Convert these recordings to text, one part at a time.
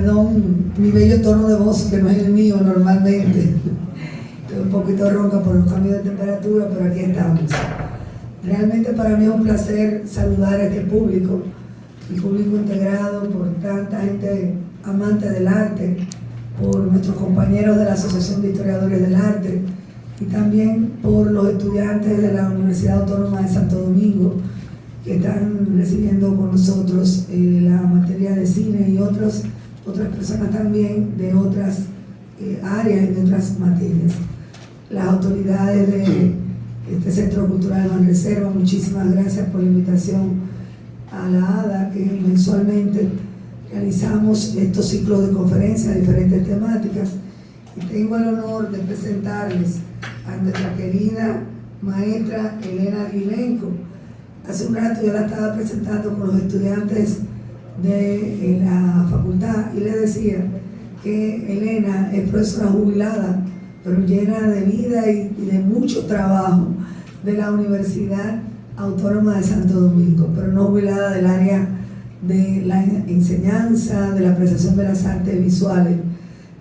Perdón, mi bello tono de voz, que no es el mío normalmente. Estoy un poquito ronca por los cambios de temperatura, pero aquí estamos. Realmente para mí es un placer saludar a este público, el público integrado por tanta gente amante del arte, por nuestros compañeros de la Asociación de Historiadores del Arte y también por los estudiantes de la Universidad Autónoma de Santo Domingo que están recibiendo con nosotros la materia de cine y otras personas también de otras áreas y de otras materias. Las autoridades de este Centro Cultural Banreservas, muchísimas gracias por la invitación a la ADA, que mensualmente realizamos estos ciclos de conferencias de diferentes temáticas, y tengo el honor de presentarles a nuestra querida maestra Elena Aguilenco. Hace un rato yo la estaba presentando con los estudiantes de la facultad y les decía que Elena es profesora jubilada, pero llena de vida y de mucho trabajo de la Universidad Autónoma de Santo Domingo, pero no jubilada del área de la enseñanza, de la apreciación de las artes visuales.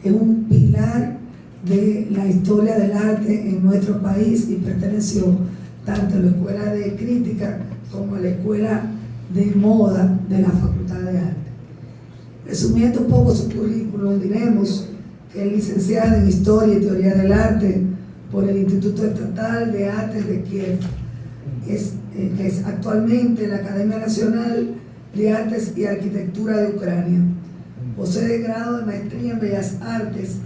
Es un pilar de la historia del arte en nuestro país y perteneció tanto a la Escuela de Crítica como a la Escuela de Moda de la Facultad de Arte. Resumiendo un poco su currículum, diremos que es licenciada en Historia y Teoría del Arte por el Instituto Estatal de Artes de Kiev, que es actualmente la Academia Nacional de Artes y Arquitectura de Ucrania. Posee grado de maestría en Bellas Artes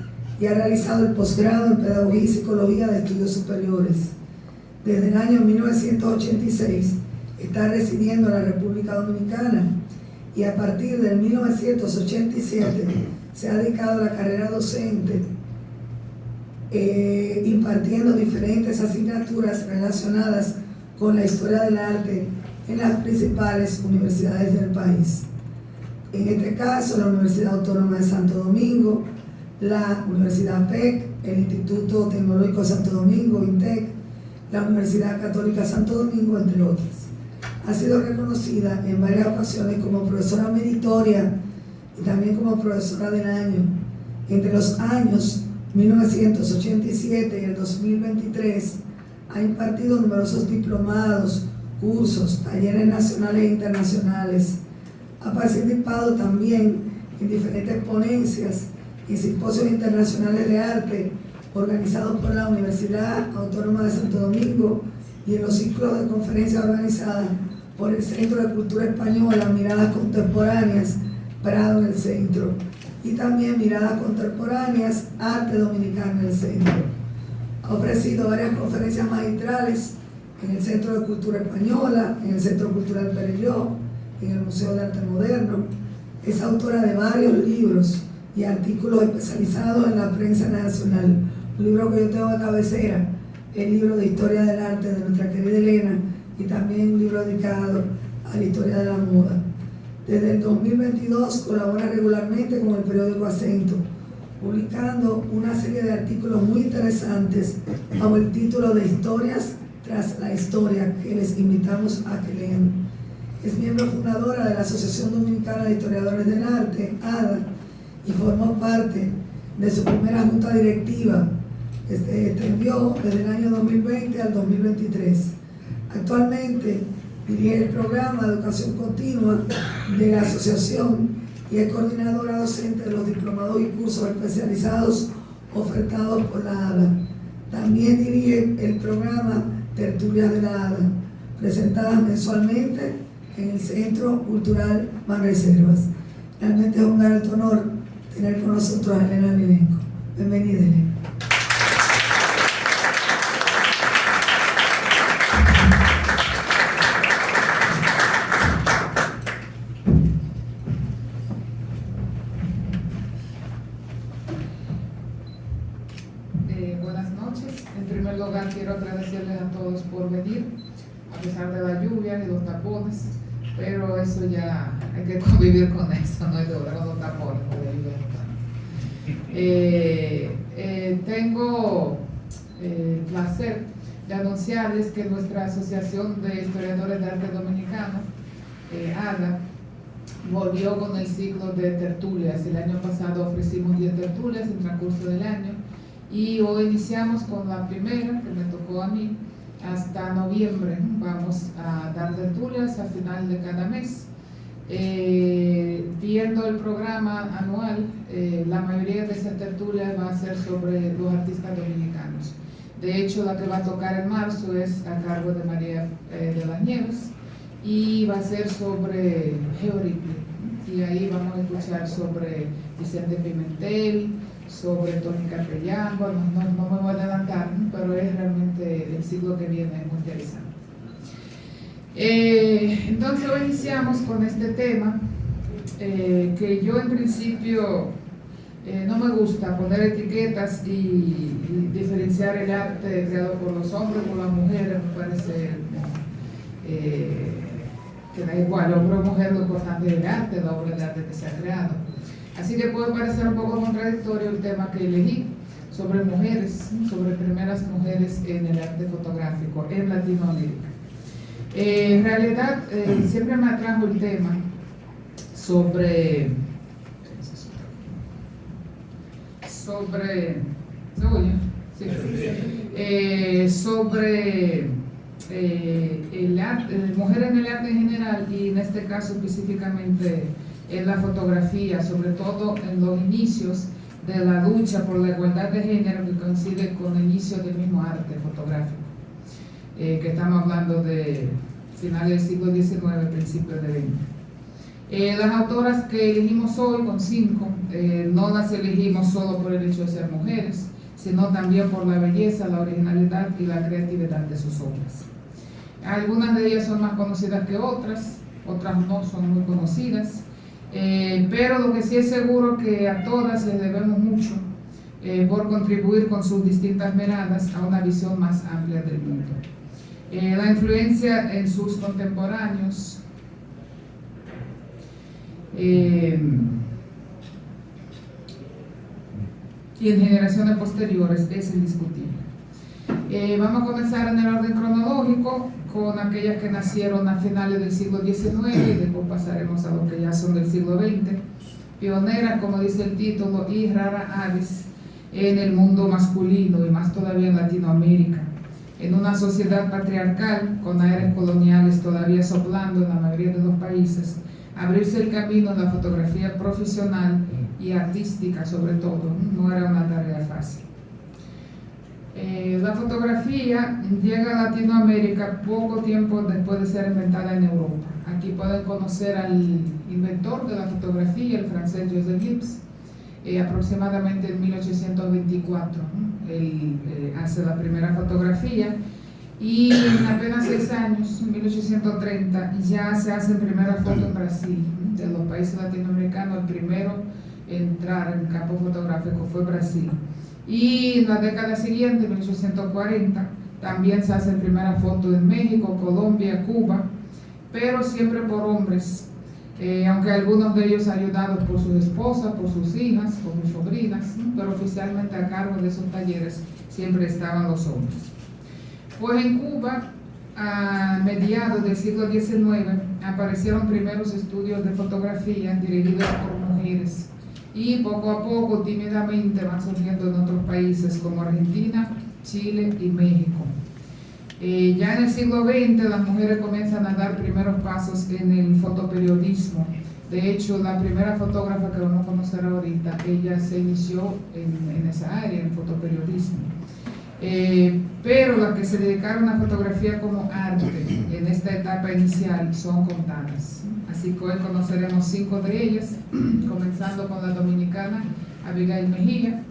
y ha realizado el posgrado en Pedagogía y Psicología de Estudios Superiores. Desde el año 1986 está residiendo en la República Dominicana y a partir del 1987 se ha dedicado a la carrera docente, impartiendo diferentes asignaturas relacionadas con la historia del arte en las principales universidades del país. En este caso, la Universidad Autónoma de Santo Domingo, la Universidad PEC, el Instituto Tecnológico Santo Domingo, INTEC, la Universidad Católica Santo Domingo, entre otras. Ha sido reconocida en varias ocasiones como profesora meritoria y también como profesora del año. Entre los años 1987 y el 2023 ha impartido numerosos diplomados, cursos, talleres nacionales e internacionales. Ha participado también en diferentes ponencias y simposios internacionales de arte organizados por la Universidad Autónoma de Santo Domingo y en los ciclos de conferencias organizadas por el Centro de Cultura Española, Miradas Contemporáneas, Prado en el Centro, y también Miradas Contemporáneas, Arte Dominicano en el Centro. Ha ofrecido varias conferencias magistrales en el Centro de Cultura Española, en el Centro Cultural Perelló, en el Museo de Arte Moderno. Es autora de varios libros y artículos especializados en la prensa nacional. Un libro que yo tengo de cabecera, el libro de Historia del Arte de nuestra querida Elena, y también un libro dedicado a la historia de la moda. Desde el 2022 colabora regularmente con el periódico Acento, publicando una serie de artículos muy interesantes bajo el título de Historias tras la Historia, que les invitamos a que lean. Es miembro fundadora de la Asociación Dominicana de Historiadores del Arte, ADA, y formó parte de su primera junta directiva, que se extendió desde el año 2020 al 2023. Actualmente dirige el programa de educación continua de la asociación y es coordinadora docente de los diplomados y cursos especializados ofertados por la ADA. También dirige el programa Tertulias de la ADA, presentadas mensualmente en el Centro Cultural Banreservas. Realmente es un gran honor tener con nosotros a Elena Aguilenco. Bienvenida, Elena. Buenas noches. En primer lugar, quiero agradecerles a todos por venir, a pesar de la lluvia y los tapones, pero eso ya hay que convivir con eso, no hay de otra, con los tapones, tengo el placer de anunciarles que nuestra Asociación de Historiadores de Arte Dominicano, ADA, volvió con el ciclo de tertulias. El año pasado ofrecimos 10 tertulias en el transcurso del año y hoy iniciamos con la primera que me tocó a mí. Hasta noviembre vamos a dar tertulias a final de cada mes. Viendo el programa anual, la mayoría de esas tertulias va a ser sobre los artistas dominicanos. De hecho, la que va a tocar en marzo es a cargo de María de las Nieves y va a ser sobre Georrippy. Y ahí vamos a escuchar sobre Vicente Pimentel, sobre Tony Capellán. Bueno, no me voy a adelantar, pero es realmente el ciclo que viene muy interesante. Entonces hoy iniciamos con este tema que yo en principio no me gusta poner etiquetas y diferenciar el arte creado por los hombres o las mujeres. Me parece que da igual, hombre o mujer, lo importante es el arte, la obra de arte que se ha creado. Así que puede parecer un poco contradictorio el tema que elegí sobre mujeres, sobre primeras mujeres en el arte fotográfico en Latinoamérica. En realidad siempre me atrajo el tema sobre el arte, mujeres en el arte en general y en este caso específicamente en la fotografía, sobre todo en los inicios de la lucha por la igualdad de género que coincide con el inicio del mismo arte fotográfico, que estamos hablando de finales del siglo XIX, principios del XX. Las autoras que elegimos hoy, con 5, no las elegimos solo por el hecho de ser mujeres, sino también por la belleza, la originalidad y la creatividad de sus obras. Algunas de ellas son más conocidas que otras no son muy conocidas, pero lo que sí es seguro que a todas les debemos mucho por contribuir con sus distintas miradas a una visión más amplia del mundo. La influencia en sus contemporáneos y en generaciones posteriores es indiscutible. Vamos a comenzar en el orden cronológico con aquellas que nacieron a finales del siglo XIX y después pasaremos a lo que ya son del siglo XX. Pioneras, como dice el título, y rara avis en el mundo masculino y más todavía en Latinoamérica. En una sociedad patriarcal, con aires coloniales todavía soplando en la mayoría de los países, abrirse el camino en la fotografía profesional y artística sobre todo, no era una tarea fácil. La fotografía llega a Latinoamérica poco tiempo después de ser inventada en Europa. Aquí pueden conocer al inventor de la fotografía, el francés Joseph Gibbs, aproximadamente en 1824. Él hace la primera fotografía y en apenas 6 años, en 1830, ya se hace primera foto en Brasil. De los países latinoamericanos, el primero en entrar en el campo fotográfico fue Brasil. Y en la década siguiente, 1840, también se hace primera foto en México, Colombia, Cuba, pero siempre por hombres, aunque algunos de ellos ayudados por sus esposas, por sus hijas, por sus sobrinas, pero oficialmente a cargo de esos talleres siempre estaban los hombres. Pues en Cuba, a mediados del siglo XIX, aparecieron primeros estudios de fotografía dirigidos por mujeres y poco a poco, tímidamente, van surgiendo en otros países como Argentina, Chile y México. Ya en el siglo XX las mujeres comienzan a dar primeros pasos en el fotoperiodismo. De hecho, la primera fotógrafa que vamos a conocer ahorita, ella se inició en esa área, en fotoperiodismo. Pero las que se dedicaron a fotografía como arte en esta etapa inicial son contadas. Así que hoy conoceremos 5 de ellas, comenzando con la dominicana Abigail Mejía,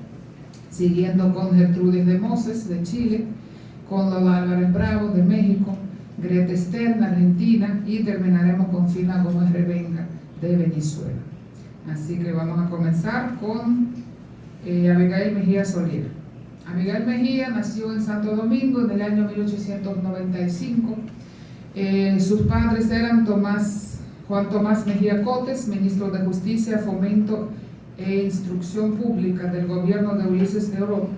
siguiendo con Gertrudis de Moses de Chile, con Lola Álvarez Bravo de México, Greta Stern, Argentina, y terminaremos con Fina Gómez Revenga de Venezuela. Así que vamos a comenzar con Abigail Mejía Solier. Abigail Mejía nació en Santo Domingo en el año 1895. Sus padres eran Juan Tomás Mejía Cotes, ministro de Justicia, Fomento e Instrucción Pública del gobierno de Ulises Europa,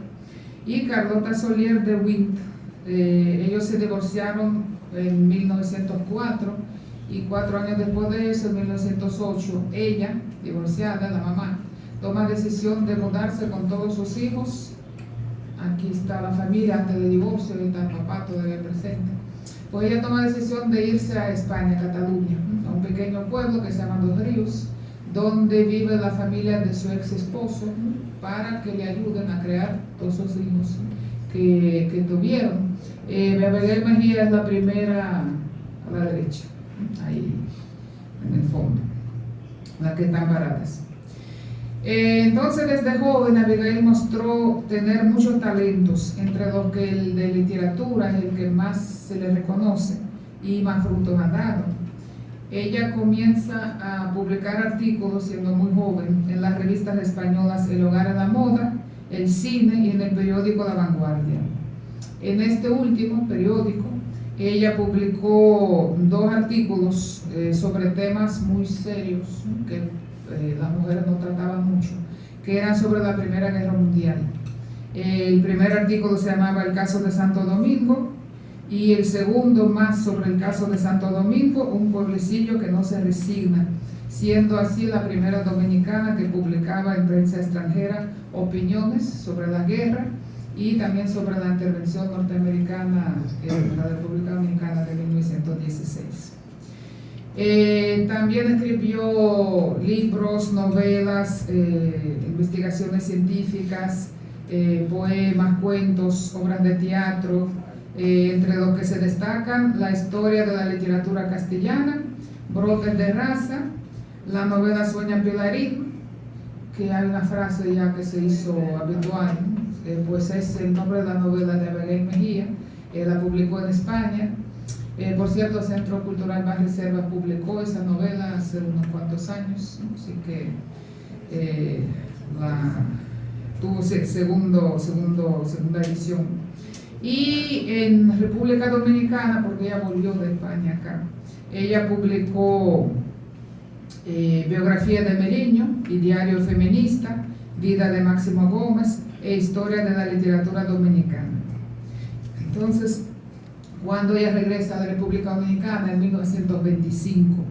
y Carlota Solier de Wint. Ellos se divorciaron en 1904 y 4 años después de eso, en 1908, ella, divorciada, la mamá, toma decisión de mudarse con todos sus hijos. Aquí está la familia antes del divorcio, ahí está el papá todavía presente. Pues ella toma decisión de irse a España, a Cataluña, a un pequeño pueblo que se llama Dos Ríos, donde vive la familia de su ex esposo, para que le ayuden a crear todos esos hijos que tuvieron. Abigail Mejía es la primera a la derecha, ahí en el fondo, las que están paradas. Entonces, desde joven, Abigail mostró tener muchos talentos, entre los que el de literatura es el que más se le reconoce y más frutos ha dado. Ella comienza a publicar artículos siendo muy joven en las revistas españolas El Hogar y la Moda, El Cine y en el periódico La Vanguardia. En este último periódico, ella publicó 2 artículos sobre temas muy serios que las mujeres no trataban mucho, que eran sobre la Primera Guerra Mundial. El primer artículo se llamaba El caso de Santo Domingo y el segundo más sobre el caso de Santo Domingo, un pueblecillo que no se resigna, siendo así la primera dominicana que publicaba en prensa extranjera opiniones sobre la guerra y también sobre la intervención norteamericana en la República Dominicana de 1916. También escribió libros, novelas, investigaciones científicas, poemas, cuentos, obras de teatro, entre los que se destacan la historia de la literatura castellana, Brotes de raza, la novela Sueña Pilarín, que hay una frase ya que se hizo habitual, pues es el nombre de la novela de Abigail Mejía, la publicó en España. Por cierto, el Centro Cultural Banreservas publicó esa novela hace unos cuantos años, ¿no? Así que tuvo segunda edición. Y en República Dominicana, porque ella volvió de España acá, ella publicó Biografía de Meriño y Diario Feminista, Vida de Máximo Gómez e Historia de la Literatura Dominicana. Entonces, cuando ella regresa a la República Dominicana en 1925,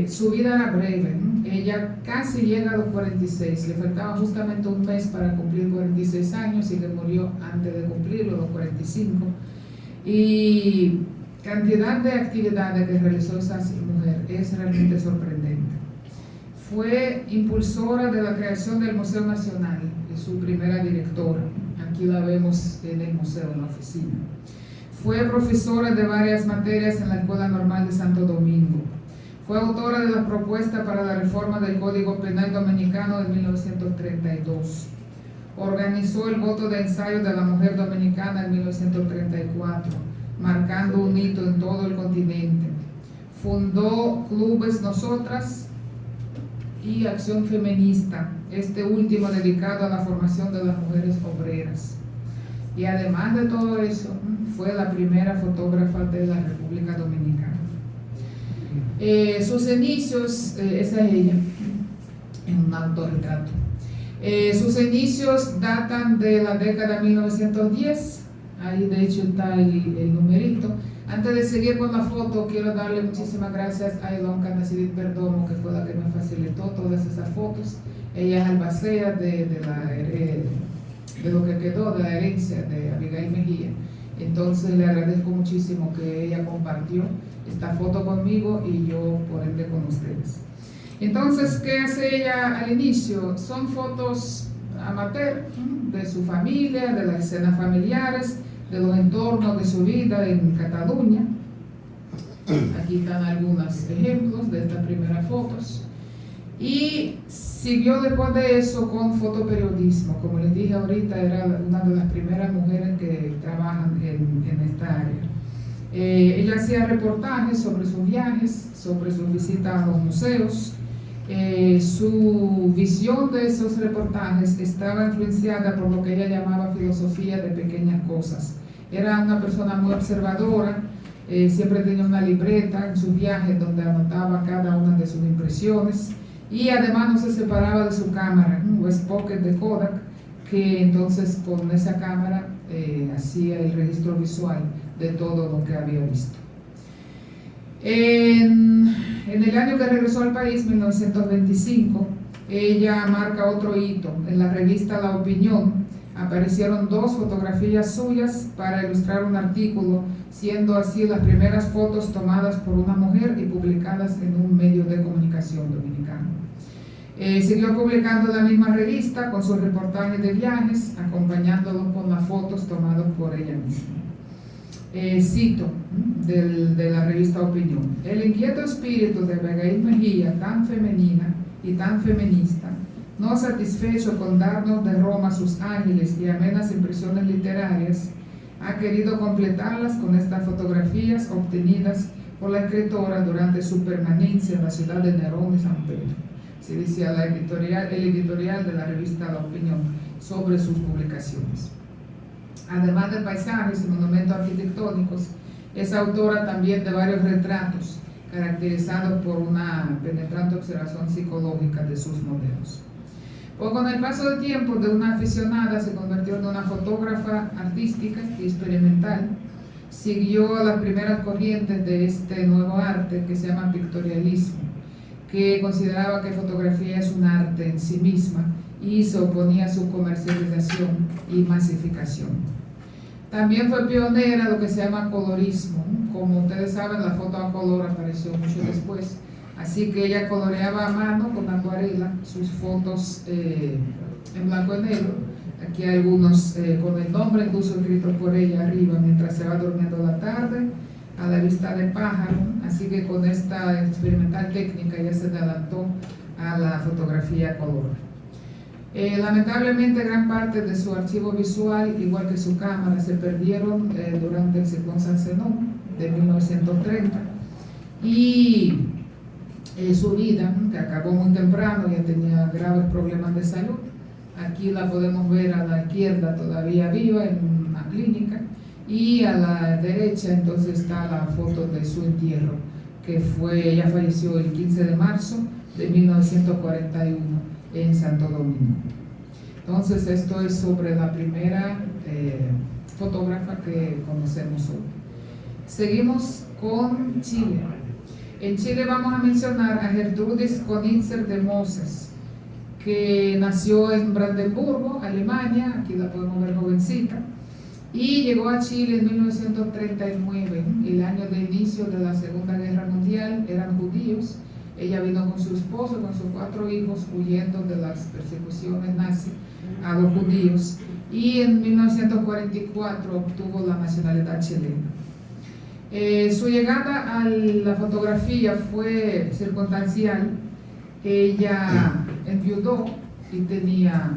su vida era breve, ¿no? Ella casi llega a los 46, le faltaba justamente un mes para cumplir 46 años y le murió antes de cumplirlo, los 45. Y cantidad de actividades que realizó esa mujer es realmente sorprendente. Fue impulsora de la creación del Museo Nacional, es su primera directora. Aquí la vemos en el museo, en la oficina. Fue profesora de varias materias en la Escuela Normal de Santo Domingo. Fue autora de la propuesta para la reforma del Código Penal Dominicano de 1932. Organizó el voto de ensayo de la mujer dominicana en 1934, marcando un hito en todo el continente. Fundó clubes Nosotras y Acción Feminista, este último dedicado a la formación de las mujeres obreras. Y además de todo eso, fue la primera fotógrafa de la República Dominicana. Sus inicios, esa es ella, en un autorretrato. Sus inicios datan de la década de 1910, ahí de hecho está el numerito. Antes de seguir con la foto, quiero darle muchísimas gracias a Ilonka Nacidit Perdomo, que fue la que me facilitó todas esas fotos. Ella es albacea de lo que quedó de la herencia de Abigail Mejía. Entonces le agradezco muchísimo que ella compartió esta foto conmigo y yo por ende con ustedes. Entonces, ¿qué hace ella al inicio? Son fotos amateur de su familia, de las escenas familiares, de los entornos de su vida en Cataluña. Aquí están algunos ejemplos de estas primeras fotos. Y siguió después de eso con fotoperiodismo. Como les dije ahorita, era una de las primeras mujeres que trabajan en esta área. Ella hacía reportajes sobre sus viajes, sobre sus visitas a los museos. Su visión de esos reportajes estaba influenciada por lo que ella llamaba filosofía de pequeñas cosas. Era una persona muy observadora, siempre tenía una libreta en sus viajes donde anotaba cada una de sus impresiones. Y además no se separaba de su cámara, un West Pocket de Kodak, que entonces con esa cámara hacía el registro visual de todo lo que había visto. En el año que regresó al país, 1925, ella marca otro hito. En la revista La Opinión aparecieron 2 fotografías suyas para ilustrar un artículo, siendo así las primeras fotos tomadas por una mujer y publicadas en un medio de comunicación dominicano. Siguió publicando la misma revista con sus reportajes de viajes, acompañándolos con las fotos tomadas por ella misma. Cito de la revista Opinión: el inquieto espíritu de Abigail Mejía, tan femenina y tan feminista, no satisfecho con darnos de Roma sus ágiles y amenas impresiones literarias, ha querido completarlas con estas fotografías obtenidas por la escritora durante su permanencia en la ciudad de Nerón y San Pedro. Se decía el editorial de la revista La Opinión sobre sus publicaciones. Además de paisajes y monumentos arquitectónicos, es autora también de varios retratos, caracterizados por una penetrante observación psicológica de sus modelos. Pues con el paso del tiempo, de una aficionada se convirtió en una fotógrafa artística y experimental. Siguió las primeras corrientes de este nuevo arte que se llama pictorialismo, que consideraba que fotografía es un arte en sí misma y se oponía a su comercialización y masificación. También fue pionera de lo que se llama colorismo. Como ustedes saben, la foto a color apareció mucho después, así que ella coloreaba a mano con acuarela sus fotos en blanco y negro. Aquí hay algunos con el nombre incluso escrito por ella arriba, mientras se va durmiendo la tarde, a la vista de pájaro. Así que con esta experimental técnica ella se adelantó a la fotografía a color. Lamentablemente gran parte de su archivo visual, igual que su cámara, se perdieron durante el ciclón San Zenón de 1930, y su vida, que acabó muy temprano, ya tenía graves problemas de salud. Aquí la podemos ver a la izquierda todavía viva en una clínica, y a la derecha entonces está la foto de su entierro, que ella falleció el 15 de marzo de 1941 en Santo Domingo. Entonces esto es sobre la primera fotógrafa que conocemos hoy. Seguimos con Chile. En Chile vamos a mencionar a Gertrudis Konitzer de Moses, que nació en Brandenburgo, Alemania. Aquí la podemos ver jovencita, y llegó a Chile en 1939, el año de inicio de la Segunda Guerra Mundial. Eran judíos. Ella vino con su esposo, con sus 4 hijos, huyendo de las persecuciones nazis a los judíos, y en 1944 obtuvo la nacionalidad chilena. Su llegada a la fotografía fue circunstancial. Ella enviudó y tenía,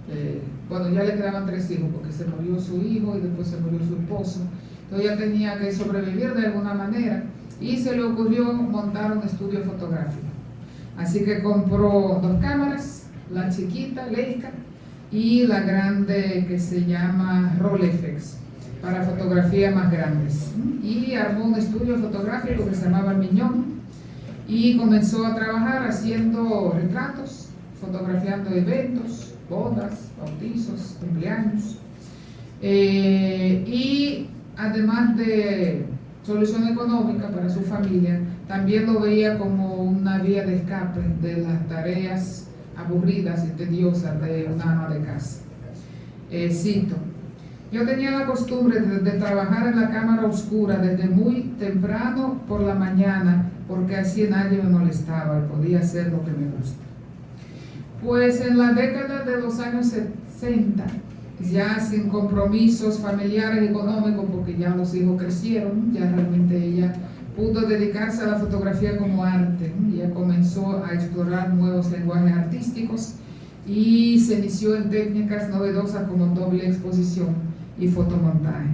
ya le quedaban 3 hijos, porque se murió su hijo y después se murió su esposo. Entonces ella tenía que sobrevivir de alguna manera, y se le ocurrió montar un estudio fotográfico. Así que compró 2 cámaras, la chiquita, Leica, y la grande que se llama Rolleiflex, para fotografías más grandes. Y armó un estudio fotográfico que se llamaba Miñón, y comenzó a trabajar haciendo retratos, fotografiando eventos, bodas, bautizos, cumpleaños. Y además de solución económica para su familia, también lo veía como una vía de escape de las tareas aburridas y tediosas de una ama de casa. Cito: yo tenía la costumbre de trabajar en la cámara oscura desde muy temprano por la mañana, porque así nadie me molestaba y podía hacer lo que me gusta. Pues en la década de los años 60, ya sin compromisos familiares y económicos, porque ya los hijos crecieron, ya realmente ella pudo dedicarse a la fotografía como arte. Ya comenzó a explorar nuevos lenguajes artísticos y se inició en técnicas novedosas como doble exposición y fotomontaje.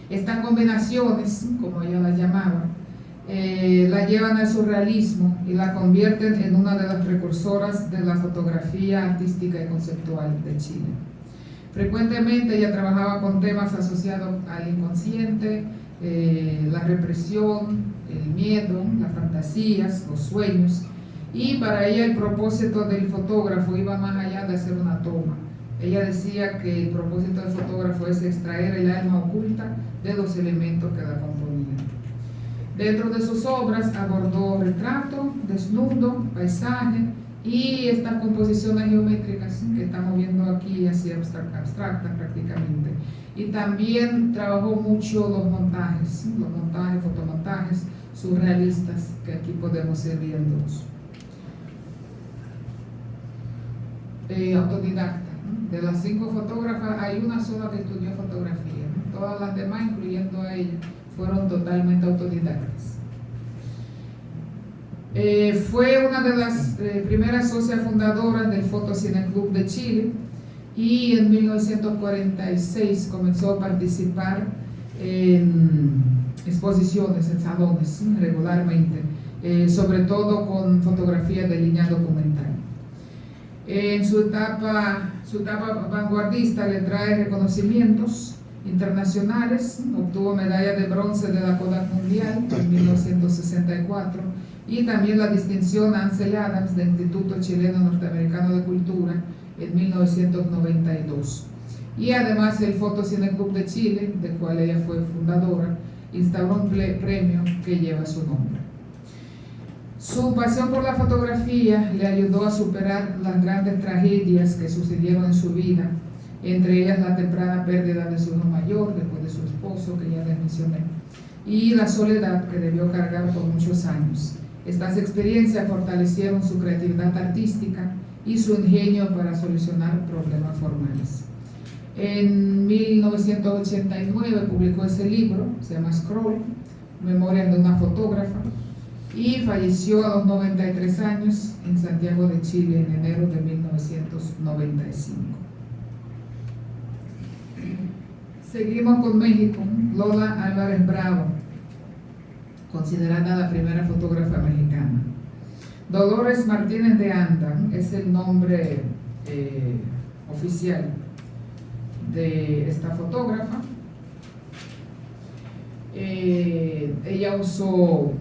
Estas combinaciones, como ella las llamaba, la llevan al surrealismo y la convierten en una de las precursoras de la fotografía artística y conceptual de Chile. Frecuentemente ella trabajaba con temas asociados al inconsciente, la represión, el miedo, las fantasías, los sueños, y para ella el propósito del fotógrafo iba más allá de hacer una toma. Ella decía que el propósito del fotógrafo es extraer el alma oculta de los elementos que la componían. Dentro de sus obras abordó retrato, desnudo, paisaje y estas composiciones geométricas que estamos viendo aquí, así abstractas prácticamente. Y también trabajó mucho los montajes, fotomontajes surrealistas, que aquí podemos ir viéndolos. Autodidacta, ¿no? De las 5 fotógrafas, hay una sola que estudió fotografía, ¿no? Todas las demás, incluyendo a ella, fueron totalmente autodidactas. Fue una de las primeras socias fundadoras del Fotocine Club de Chile y en 1946 comenzó a participar en exposiciones, en salones, regularmente, sobre todo con fotografía de línea documental. En su etapa vanguardista le trae reconocimientos internacionales, obtuvo medalla de bronce de la Kodak Mundial en 1964 y también la distinción Ansel Adams del Instituto Chileno Norteamericano de Cultura en 1992. Y además el Fotocine Club de Chile, del cual ella fue fundadora, instauró un premio que lleva su nombre. Su pasión por la fotografía le ayudó a superar las grandes tragedias que sucedieron en su vida, entre ellas la temprana pérdida de su hijo mayor, después de su esposo, que ya les mencioné, y la soledad que debió cargar por muchos años. Estas experiencias fortalecieron su creatividad artística y su ingenio para solucionar problemas formales. En 1989 publicó ese libro, se llama Scroll, Memorias de una fotógrafa, y falleció a los 93 años en Santiago de Chile en enero de 1995. Seguimos con México. Lola Álvarez Bravo, considerada la primera fotógrafa mexicana. Dolores Martínez de Anda es el nombre oficial de esta fotógrafa. Ella usó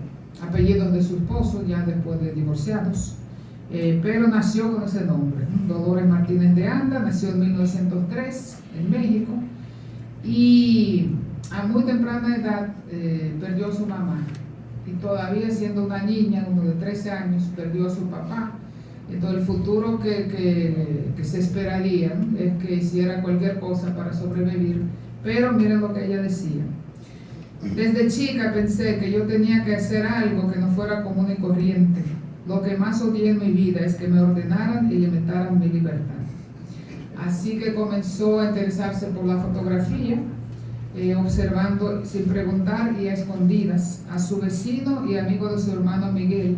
apellidos de su esposo ya después de divorciados, pero nació con ese nombre, Dolores Martínez de Anda. Nació en 1903 en México y a muy temprana edad perdió a su mamá, y todavía siendo una niña, como de 13 años, perdió a su papá. Entonces el futuro que se esperaría es que hiciera cualquier cosa para sobrevivir, pero miren lo que ella decía: desde chica pensé que yo tenía que hacer algo que no fuera común y corriente. Lo que más odié en mi vida es que me ordenaran y limitaran mi libertad. Así que comenzó a interesarse por la fotografía, observando sin preguntar y a escondidas a su vecino y amigo de su hermano Miguel.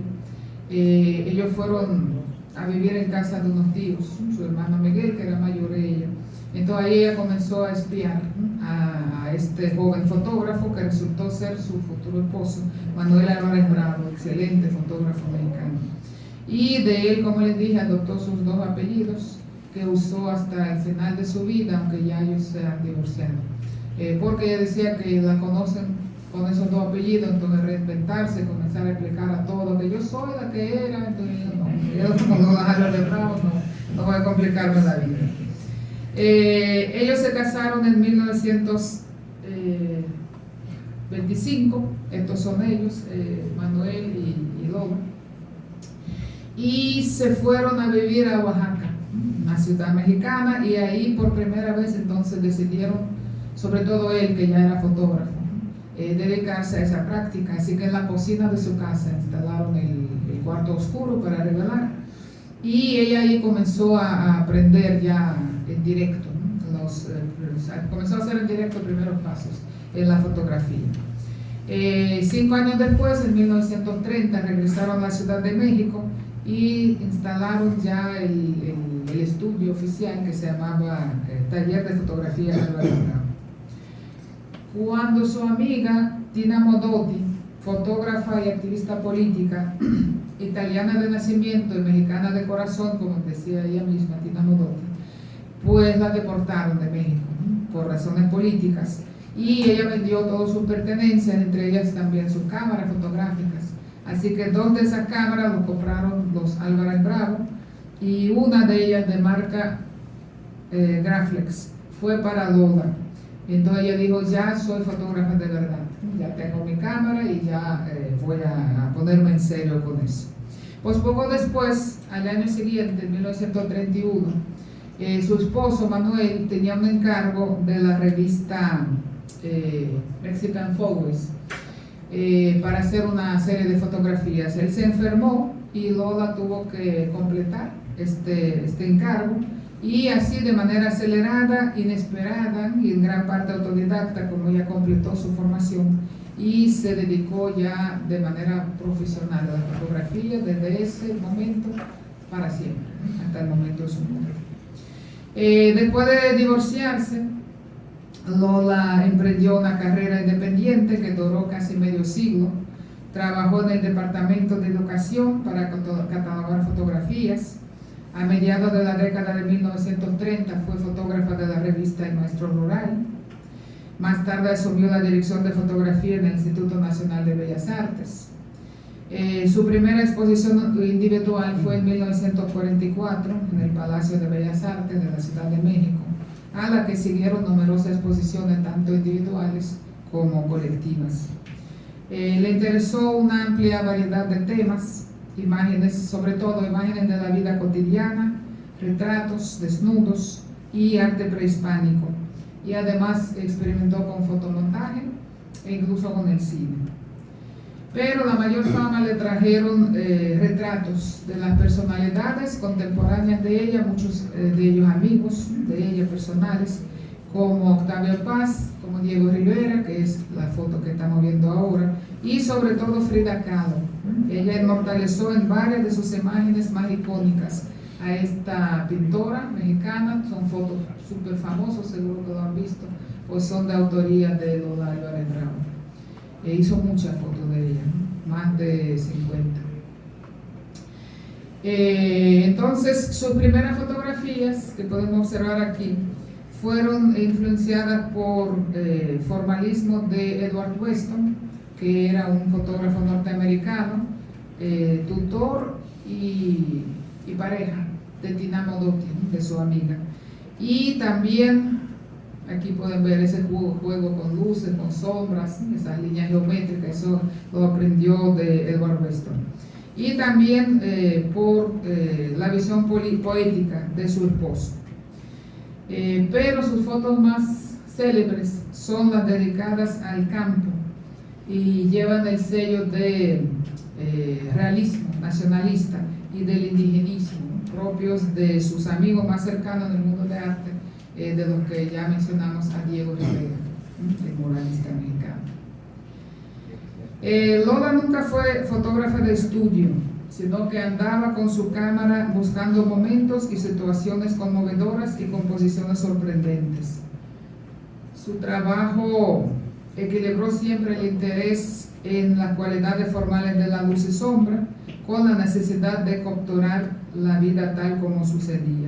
Ellos fueron a vivir en casa de unos tíos, su hermano Miguel, que era mayor que ella. Entonces ahí ella comenzó a espiar a este joven fotógrafo que resultó ser su futuro esposo, Manuel Álvarez Bravo, excelente fotógrafo mexicano. Y de él, como les dije, adoptó sus 2 apellidos, que usó hasta el final de su vida, aunque ya ellos se han divorciado. Porque ella decía que la conocen con esos 2 apellidos, entonces reinventarse, comenzar a explicar a todo que yo soy la que era, entonces yo como Álvarez Bravo, no voy a complicarme la vida. Ellos se casaron en 1925, estos son ellos, Manuel y Lola, y se fueron a vivir a Oaxaca, una ciudad mexicana, y ahí por primera vez entonces decidieron, sobre todo él, que ya era fotógrafo, dedicarse a esa práctica. Así que en la cocina de su casa instalaron el cuarto oscuro para revelar, y ella ahí comenzó a aprender ya en directo, ¿no? Comenzó a hacer en directo primeros pasos en la fotografía. 5 años después, en 1930, regresaron a la Ciudad de México y instalaron ya el estudio oficial que se llamaba Taller de Fotografía Álvarez Bravo. Cuando su amiga Tina Modotti, fotógrafa y activista política, italiana de nacimiento y mexicana de corazón, como decía ella misma, Tina Modotti, pues la deportaron de México, ¿no? Por razones políticas, y ella vendió todas sus pertenencias, entre ellas también sus cámaras fotográficas. Así que 2 de esas cámaras lo compraron los Álvarez Bravo, y una de ellas, de marca Graflex, fue para Lola. Entonces ella dijo: ya soy fotógrafa de verdad. ya tengo mi cámara y ya voy a ponerme en serio con eso. Pues poco después, al año siguiente, en 1931, su esposo Manuel tenía un encargo de la revista Mexican Photos para hacer una serie de fotografías. Él se enfermó y Lola tuvo que completar este encargo, y así de manera acelerada, inesperada y en gran parte autodidacta, como ella completó su formación y se dedicó ya de manera profesional a la fotografía desde ese momento para siempre, hasta el momento de su muerte. Después de divorciarse, Lola emprendió una carrera independiente que duró casi medio siglo. Trabajó en el Departamento de Educación para catalogar fotografías. A mediados de la década de 1930 fue fotógrafa de la revista El Maestro Rural. Más tarde asumió la dirección de fotografía en el Instituto Nacional de Bellas Artes. Su primera exposición individual fue en 1944 en el Palacio de Bellas Artes de la Ciudad de México, a la que siguieron numerosas exposiciones tanto individuales como colectivas. Le interesó una amplia variedad de temas, imágenes, sobre todo imágenes de la vida cotidiana, retratos, desnudos y arte prehispánico, y además experimentó con fotomontaje e incluso con el cine. Pero la mayor fama le trajeron retratos de las personalidades contemporáneas de ella, muchos de ellos amigos de ella personales, como Octavio Paz, como Diego Rivera, que es la foto que estamos viendo ahora, y sobre todo Frida Kahlo. Ella inmortalizó en varias de sus imágenes más icónicas a esta pintora mexicana. Son fotos súper famosas, seguro que lo han visto, pues son de autoría de Lola Álvarez Bravo. Hizo muchas fotos de ella, más de 50. Entonces, sus primeras fotografías, que podemos observar aquí, fueron influenciadas por formalismo de Edward Weston, que era un fotógrafo norteamericano, tutor y pareja de Tina Modotti, de su amiga. Y también aquí pueden ver ese juego con luces, con sombras, esas líneas geométricas, eso lo aprendió de Edward Weston. Y también por la visión poética de su esposo. Pero sus fotos más célebres son las dedicadas al campo y llevan el sello de realismo nacionalista y del indigenismo, propios de sus amigos más cercanos en el mundo de arte, de los que ya mencionamos a Diego Rivera, el muralista mexicano. Lola nunca fue fotógrafa de estudio, sino que andaba con su cámara buscando momentos y situaciones conmovedoras y composiciones sorprendentes. Su trabajo equilibró siempre el interés en las cualidades formales de la luz y sombra con la necesidad de capturar la vida tal como sucedía.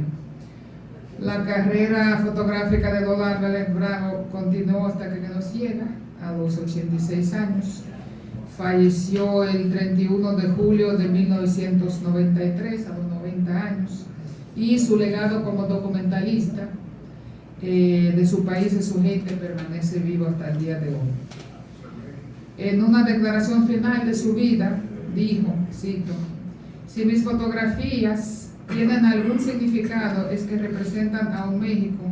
La carrera fotográfica de Lola Álvarez Bravo continuó hasta que quedó ciega a los 86 años. Falleció el 31 de julio de 1993, a los 90 años, y su legado como documentalista de su país y su gente permanece vivo hasta el día de hoy. En una declaración final de su vida, dijo, cito: "Si mis fotografías tienen algún significado, es que representan a un México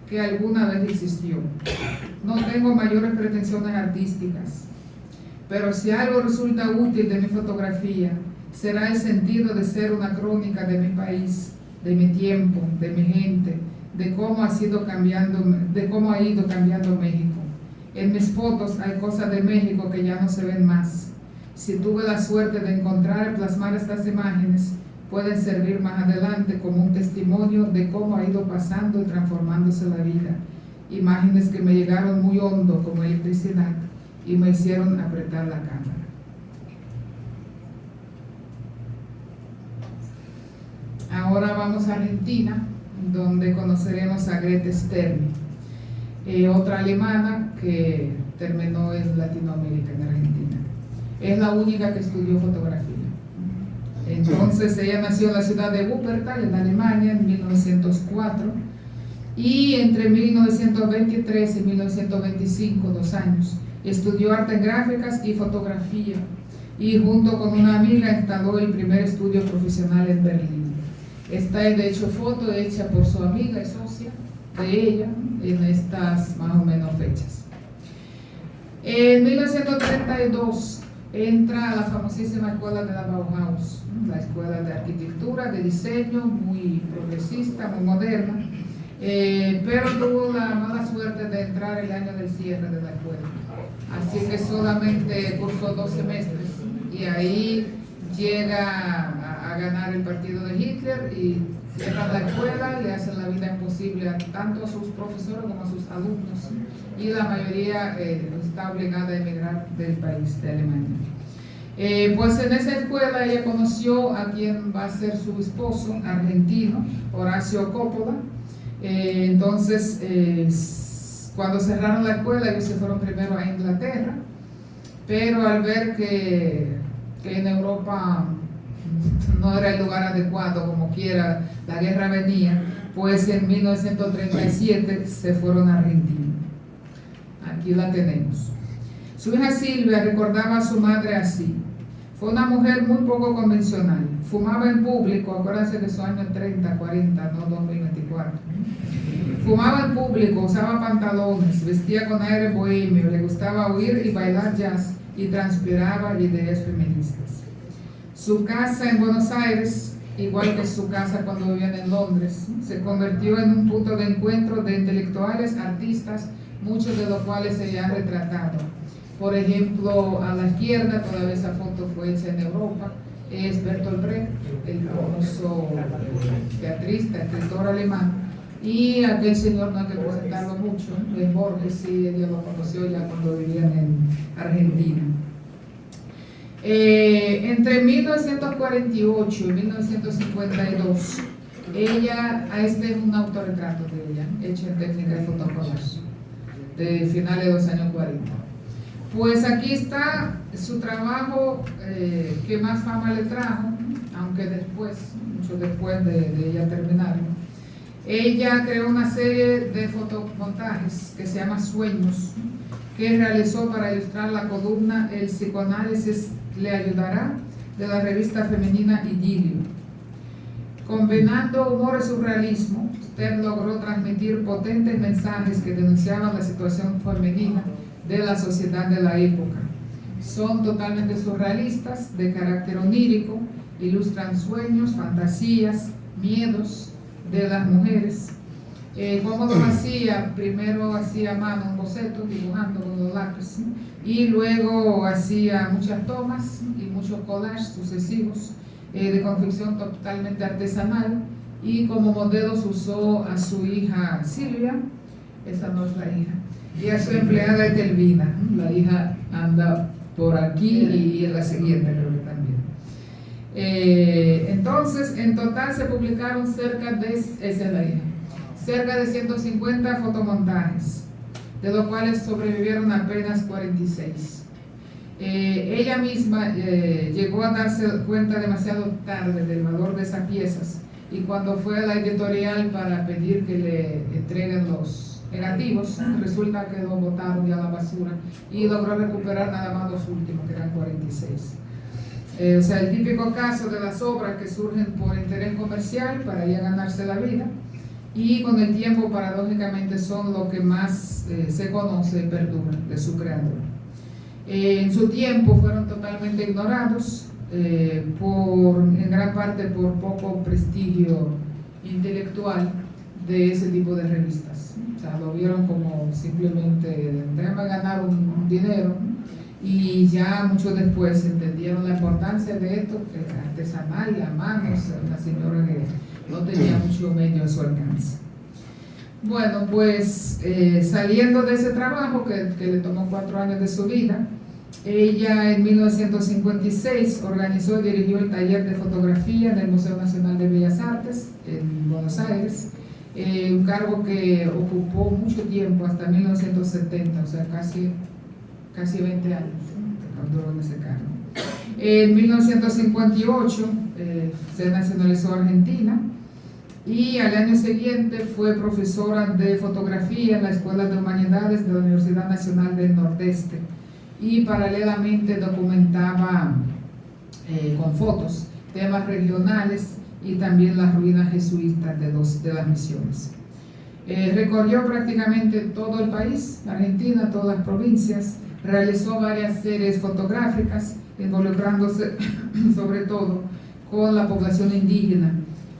que alguna vez existió. No tengo mayores pretensiones artísticas, pero si algo resulta útil de mi fotografía, será el sentido de ser una crónica de mi país, de mi tiempo, de mi gente, de cómo ha ido cambiando México. En mis fotos hay cosas de México que ya no se ven más. Si tuve la suerte de encontrar y plasmar estas imágenes, pueden servir más adelante como un testimonio de cómo ha ido pasando y transformándose la vida. Imágenes que me llegaron muy hondo como electricidad y me hicieron apretar la cámara". Ahora vamos a Argentina, donde conoceremos a Grete Stern, otra alemana que terminó en Latinoamérica, en Argentina. Es la única que estudió fotografía. Entonces ella nació en la ciudad de Wuppertal, en Alemania, en 1904, y entre 1923 y 1925, 2 años, Estudió artes gráficas y fotografía y junto con una amiga instaló el primer estudio profesional en Berlín. Esta es de hecho foto hecha por su amiga y socia de ella en estas más o menos fechas. En 1932 entra a la famosísima escuela de la Bauhaus, la escuela de arquitectura, de diseño, muy progresista, muy moderna, pero tuvo la mala suerte de entrar el año del cierre de la escuela. Así que solamente cursó 2 semestres y ahí llega a ganar el partido de Hitler y cierran la escuela, le hacen la vida imposible tanto a sus profesores como a sus alumnos y la mayoría está obligada a emigrar del país, de Alemania. Pues en esa escuela ella conoció a quien va a ser su esposo, argentino, Horacio Coppola. Entonces, cuando cerraron la escuela, ellos se fueron primero a Inglaterra, pero al ver que en Europa no era el lugar adecuado, como quiera, la guerra venía, pues en 1937 se fueron a Argentina. Aquí la tenemos. Su hija Silvia recordaba a su madre así: fue una mujer muy poco convencional, fumaba en público, acuérdense que son años 30, 40, no 2024. Fumaba en público, usaba pantalones, vestía con aire bohemio, le gustaba oír y bailar jazz y transpiraba ideas feministas. Su casa en Buenos Aires, igual que su casa cuando vivían en Londres, se convirtió en un punto de encuentro de intelectuales, artistas, muchos de los cuales ella ha retratado. Por ejemplo, a la izquierda, todavía esa foto fue hecha en Europa, es Bertolt Brecht, el famoso teatrista, escritor alemán, y aquel señor no hay que presentarlo mucho, es Borges, sí, ella lo conoció ya cuando vivían en Argentina. Entre 1948 y 1952, este es un autorretrato de ella, hecho en técnica de fotocollage, de finales de los años 40. Pues aquí está su trabajo que más fama le trajo, aunque después, mucho después de ella terminar. Ella creó una serie de fotomontajes que se llama Sueños, que realizó para ilustrar la columna El psicoanálisis le ayudará, de la revista femenina Idilio. Combinando humor y surrealismo, usted logró transmitir potentes mensajes que denunciaban la situación femenina de la sociedad de la época. Son totalmente surrealistas, de carácter onírico, ilustran sueños, fantasías, miedos de las mujeres. ¿Cómo lo hacía? Primero hacía a mano un boceto, dibujando con los lápices, y luego hacía muchas tomas y muchos collages sucesivos de confección totalmente artesanal, y como modelos usó a su hija Silvia, esa no es la hija, y a su empleada Etelvina. La hija anda por aquí y en la siguiente creo que también. Entonces, en total se publicaron cerca de 150 fotomontajes, de los cuales sobrevivieron apenas 46. Ella misma llegó a darse cuenta demasiado tarde del valor de esas piezas, y cuando fue a la editorial para pedir que le entreguen los negativos, resulta que lo botaron ya a la basura y logró recuperar nada más los últimos, que eran 46. O sea, el típico caso de las obras que surgen por interés comercial para ya ganarse la vida, y con el tiempo paradójicamente son lo que más se conoce y perdura de su creador. En su tiempo fueron totalmente ignorados, en gran parte por poco prestigio intelectual de ese tipo de revistas. O sea, lo vieron como simplemente déjame ganar un dinero, y ya mucho después entendieron la importancia de esto, que era artesanal, a mano, una señora que no tenía mucho medio a su alcance. Bueno, pues saliendo de ese trabajo que le tomó 4 años de su vida, ella en 1956 organizó y dirigió el taller de fotografía en el Museo Nacional de Bellas Artes en Buenos Aires, un cargo que ocupó mucho tiempo, hasta 1970, o sea, casi 20 años, cuando duró en ese cargo. En 1958 se nacionalizó Argentina, y al año siguiente fue profesora de fotografía en la Escuela de Humanidades de la Universidad Nacional del Nordeste, y paralelamente documentaba con fotos temas regionales y también las ruinas jesuitas de las misiones. Recorrió prácticamente todo el país, Argentina, todas las provincias, realizó varias series fotográficas involucrándose sobre todo con la población indígena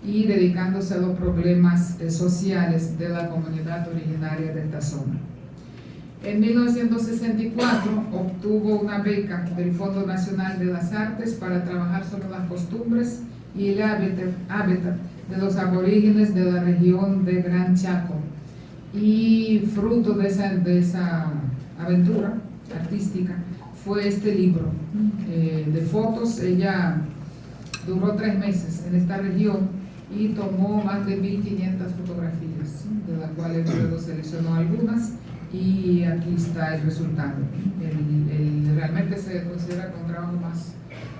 y dedicándose a los problemas sociales de la comunidad originaria de esta zona. En 1964 obtuvo una beca del Fondo Nacional de las Artes para trabajar sobre las costumbres y el hábitat de los aborígenes de la región de Gran Chaco. Y fruto de esa aventura artística fue este libro de fotos. Ella duró 3 meses en esta región y tomó más de 1500 fotografías, de las cuales luego seleccionó algunas, y aquí está el resultado. Realmente se considera un trabajo más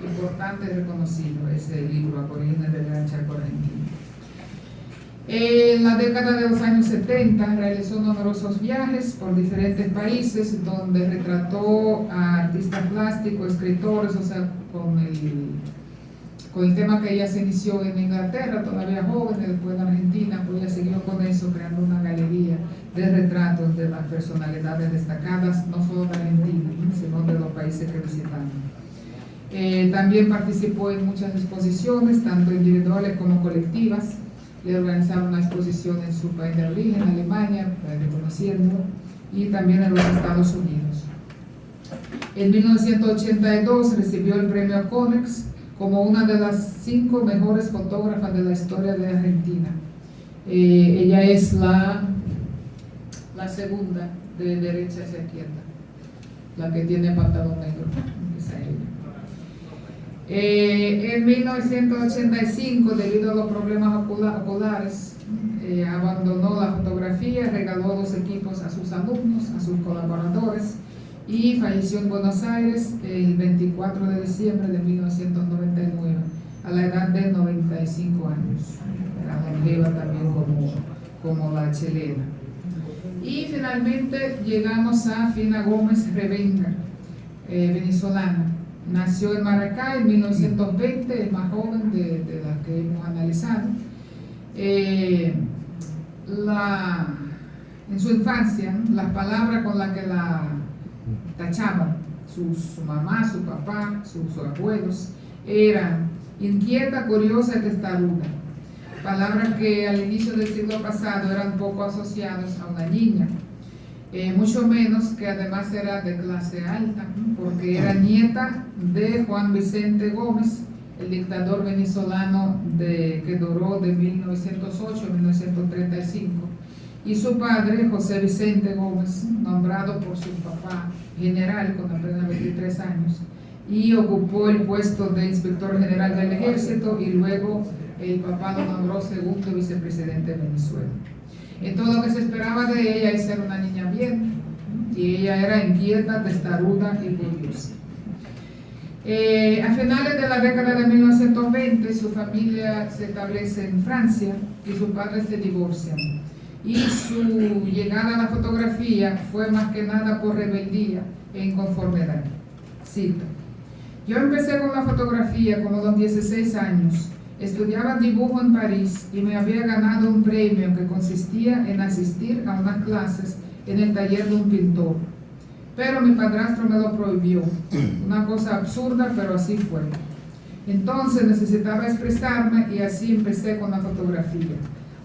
importante y reconocido, ese libro, Aborígenes del Gran Chaco Argentino. En la década de los años 70 realizó numerosos viajes por diferentes países donde retrató a artistas plásticos, escritores, o sea, con el tema que ella se inició en Inglaterra, todavía joven, después en Argentina, pues ella siguió con eso, creando una galería de retratos de las personalidades destacadas, no solo de Argentina, sino de los países que visitaron. También participó en muchas exposiciones, tanto individuales como colectivas. Le organizaron una exposición en su país de origen, Alemania, reconociéndolo, y también en los Estados Unidos. En 1982 recibió el premio Conex como una de las 5 mejores fotógrafas de la historia de Argentina. Ella es la segunda de derecha hacia izquierda, la que tiene pantalón negro, esa es ella. En 1985, debido a los problemas oculares, abandonó la fotografía, regaló 2 equipos a sus alumnos, a sus colaboradores, y falleció en Buenos Aires el 24 de diciembre de 1999, a la edad de 95 años. Era longeva también como la chilena. Y finalmente llegamos a Fina Gómez Revenga, venezolana. Nació en Maracay en 1920, es más joven de las que hemos analizado. En su infancia, las palabras con las que la tachaban su mamá, su papá, sus abuelos, eran inquieta, curiosa y testaruda. Palabras que al inicio del siglo pasado eran poco asociadas a una niña. Mucho menos que además era de clase alta, porque era nieta de Juan Vicente Gómez, el dictador venezolano que duró de 1908 a 1935, y su padre, José Vicente Gómez, nombrado por su papá general con apenas 23 años, y ocupó el puesto de inspector general del ejército, y luego el papá lo nombró segundo vicepresidente de Venezuela. Entonces lo que se esperaba de ella es ser una niña bien, y ella era inquieta, testaruda y curiosa. A finales de la década de 1920 su familia se establece en Francia y sus padres se divorcian, y su llegada a la fotografía fue más que nada por rebeldía e inconformidad. Cito: yo empecé con la fotografía como a los 16 años. Estudiaba dibujo en París y me había ganado un premio que consistía en asistir a unas clases en el taller de un pintor. Pero mi padrastro me lo prohibió. Una cosa absurda, pero así fue. Entonces necesitaba expresarme y así empecé con la fotografía.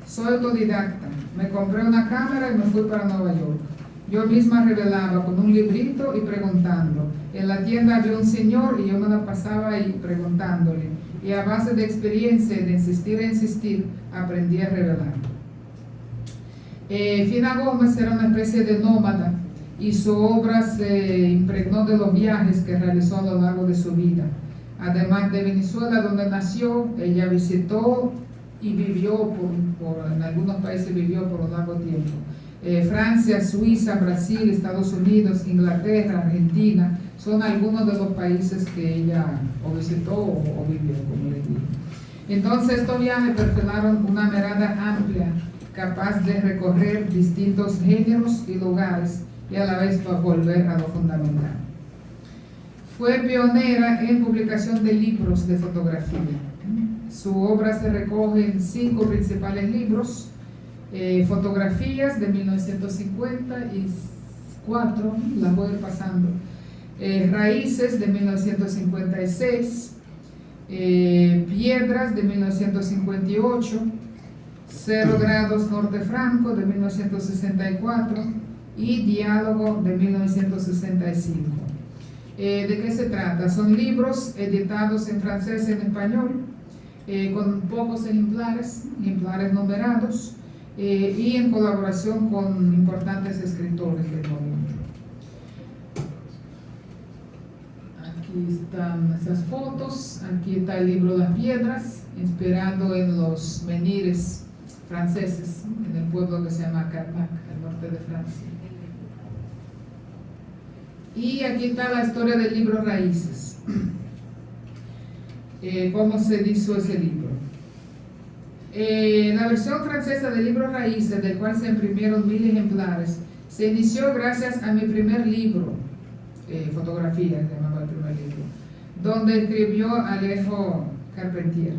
Soy autodidacta. Me compré una cámara y me fui para Nueva York. Yo misma revelaba con un librito y preguntando. En la tienda había un señor y yo me la pasaba ahí preguntándole. Y a base de experiencia y de insistir e insistir, aprendí a revelar. Fina Gómez era una especie de nómada y su obra se impregnó de los viajes que realizó a lo largo de su vida. Además de Venezuela, donde nació, ella visitó y vivió en algunos países vivió por un largo tiempo. Francia, Suiza, Brasil, Estados Unidos, Inglaterra, Argentina, son algunos de los países que ella o visitó o vivió, como les digo. Entonces estos viajes perfilaron una mirada amplia, capaz de recorrer distintos géneros y lugares y a la vez volver a lo fundamental. Fue pionera en publicación de libros de fotografía. Su obra se recoge en 5 principales libros: Fotografías de 1954, las voy a ir pasando, Raíces de 1956, Piedras de 1958, 0 grados Norte Franco de 1964 y Diálogo de 1965. ¿De qué se trata? Son libros editados en francés y en español, con pocos ejemplares numerados, y en colaboración con importantes escritores del momento. Aquí están esas fotos. Aquí está el libro Las Piedras, inspirado en los menhires franceses, en el pueblo que se llama Carnac, al norte de Francia. Y aquí está la historia del libro Raíces. ¿Cómo se hizo ese libro? La versión francesa del libro Raíces, del cual se imprimieron 1000 ejemplares, se inició gracias a mi primer libro, Fotografía, se llamaba el primer libro, donde escribió Alejo Carpentier.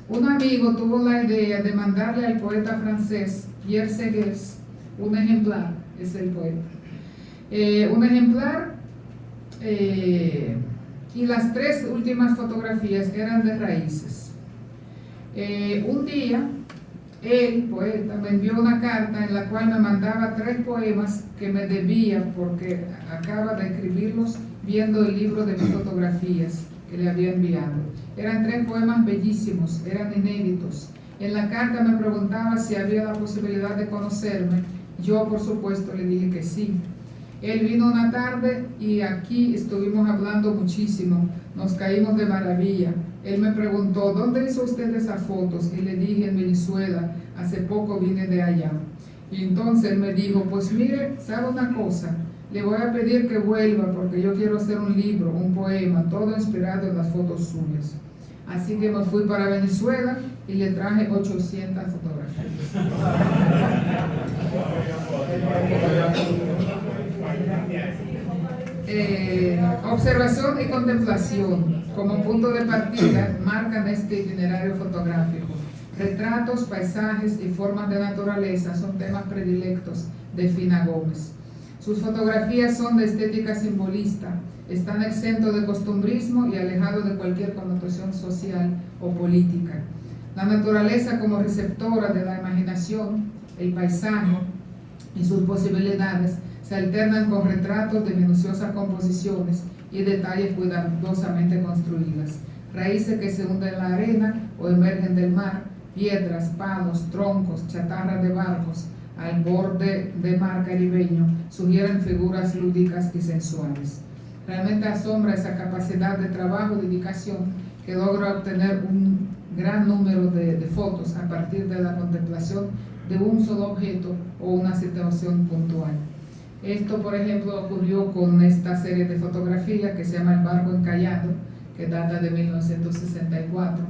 Un amigo tuvo la idea de mandarle al poeta francés Pierre Séguès un ejemplar, es el poeta, un ejemplar, y las 3 últimas fotografías eran de Raíces. Un día, el poeta me envió una carta en la cual me mandaba 3 poemas que me debía porque acaba de escribirlos viendo el libro de mis fotografías que le había enviado. Eran 3 poemas bellísimos, eran inéditos. En la carta me preguntaba si había la posibilidad de conocerme. Yo, por supuesto, le dije que sí. Él vino una tarde y aquí estuvimos hablando muchísimo, nos caímos de maravilla. Él me preguntó, ¿dónde hizo usted esas fotos? Y le dije, en Venezuela, hace poco vine de allá. Y entonces él me dijo, pues mire, ¿sabe una cosa? Le voy a pedir que vuelva porque yo quiero hacer un libro, un poema, todo inspirado en las fotos suyas. Así que me fui para Venezuela y le traje 800 fotografías. Observación y contemplación como punto de partida marcan este itinerario fotográfico. Retratos, paisajes y formas de naturaleza son temas predilectos de Fina Gómez. Sus fotografías son de estética simbolista, están exentos de costumbrismo y alejados de cualquier connotación social o política. La naturaleza como receptora de la imaginación, el paisaje y sus posibilidades se alternan con retratos de minuciosas composiciones y detalles cuidadosamente construidas. Raíces que se hunden en la arena o emergen del mar, piedras, palos, troncos, chatarras de barcos al borde del mar caribeño sugieren figuras lúdicas y sensuales. Realmente asombra esa capacidad de trabajo y dedicación que logra obtener un gran número de fotos a partir de la contemplación de un solo objeto o una situación puntual. Esto, por ejemplo, ocurrió con esta serie de fotografías que se llama El Barco Encallado, que data de 1964,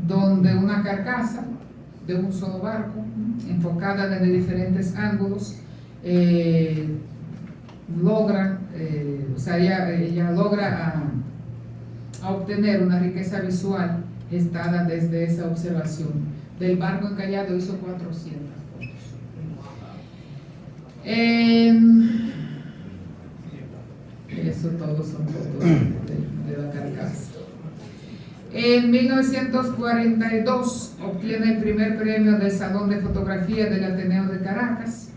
donde una carcasa de un solo barco, enfocada desde diferentes ángulos, logra, ella logra a obtener una riqueza visual gestada desde esa observación. Del Barco Encallado hizo 400 fotos. Eso todo son fotos de la carcasa. En 1942 obtiene el primer premio del Salón de Fotografía del Ateneo de Caracas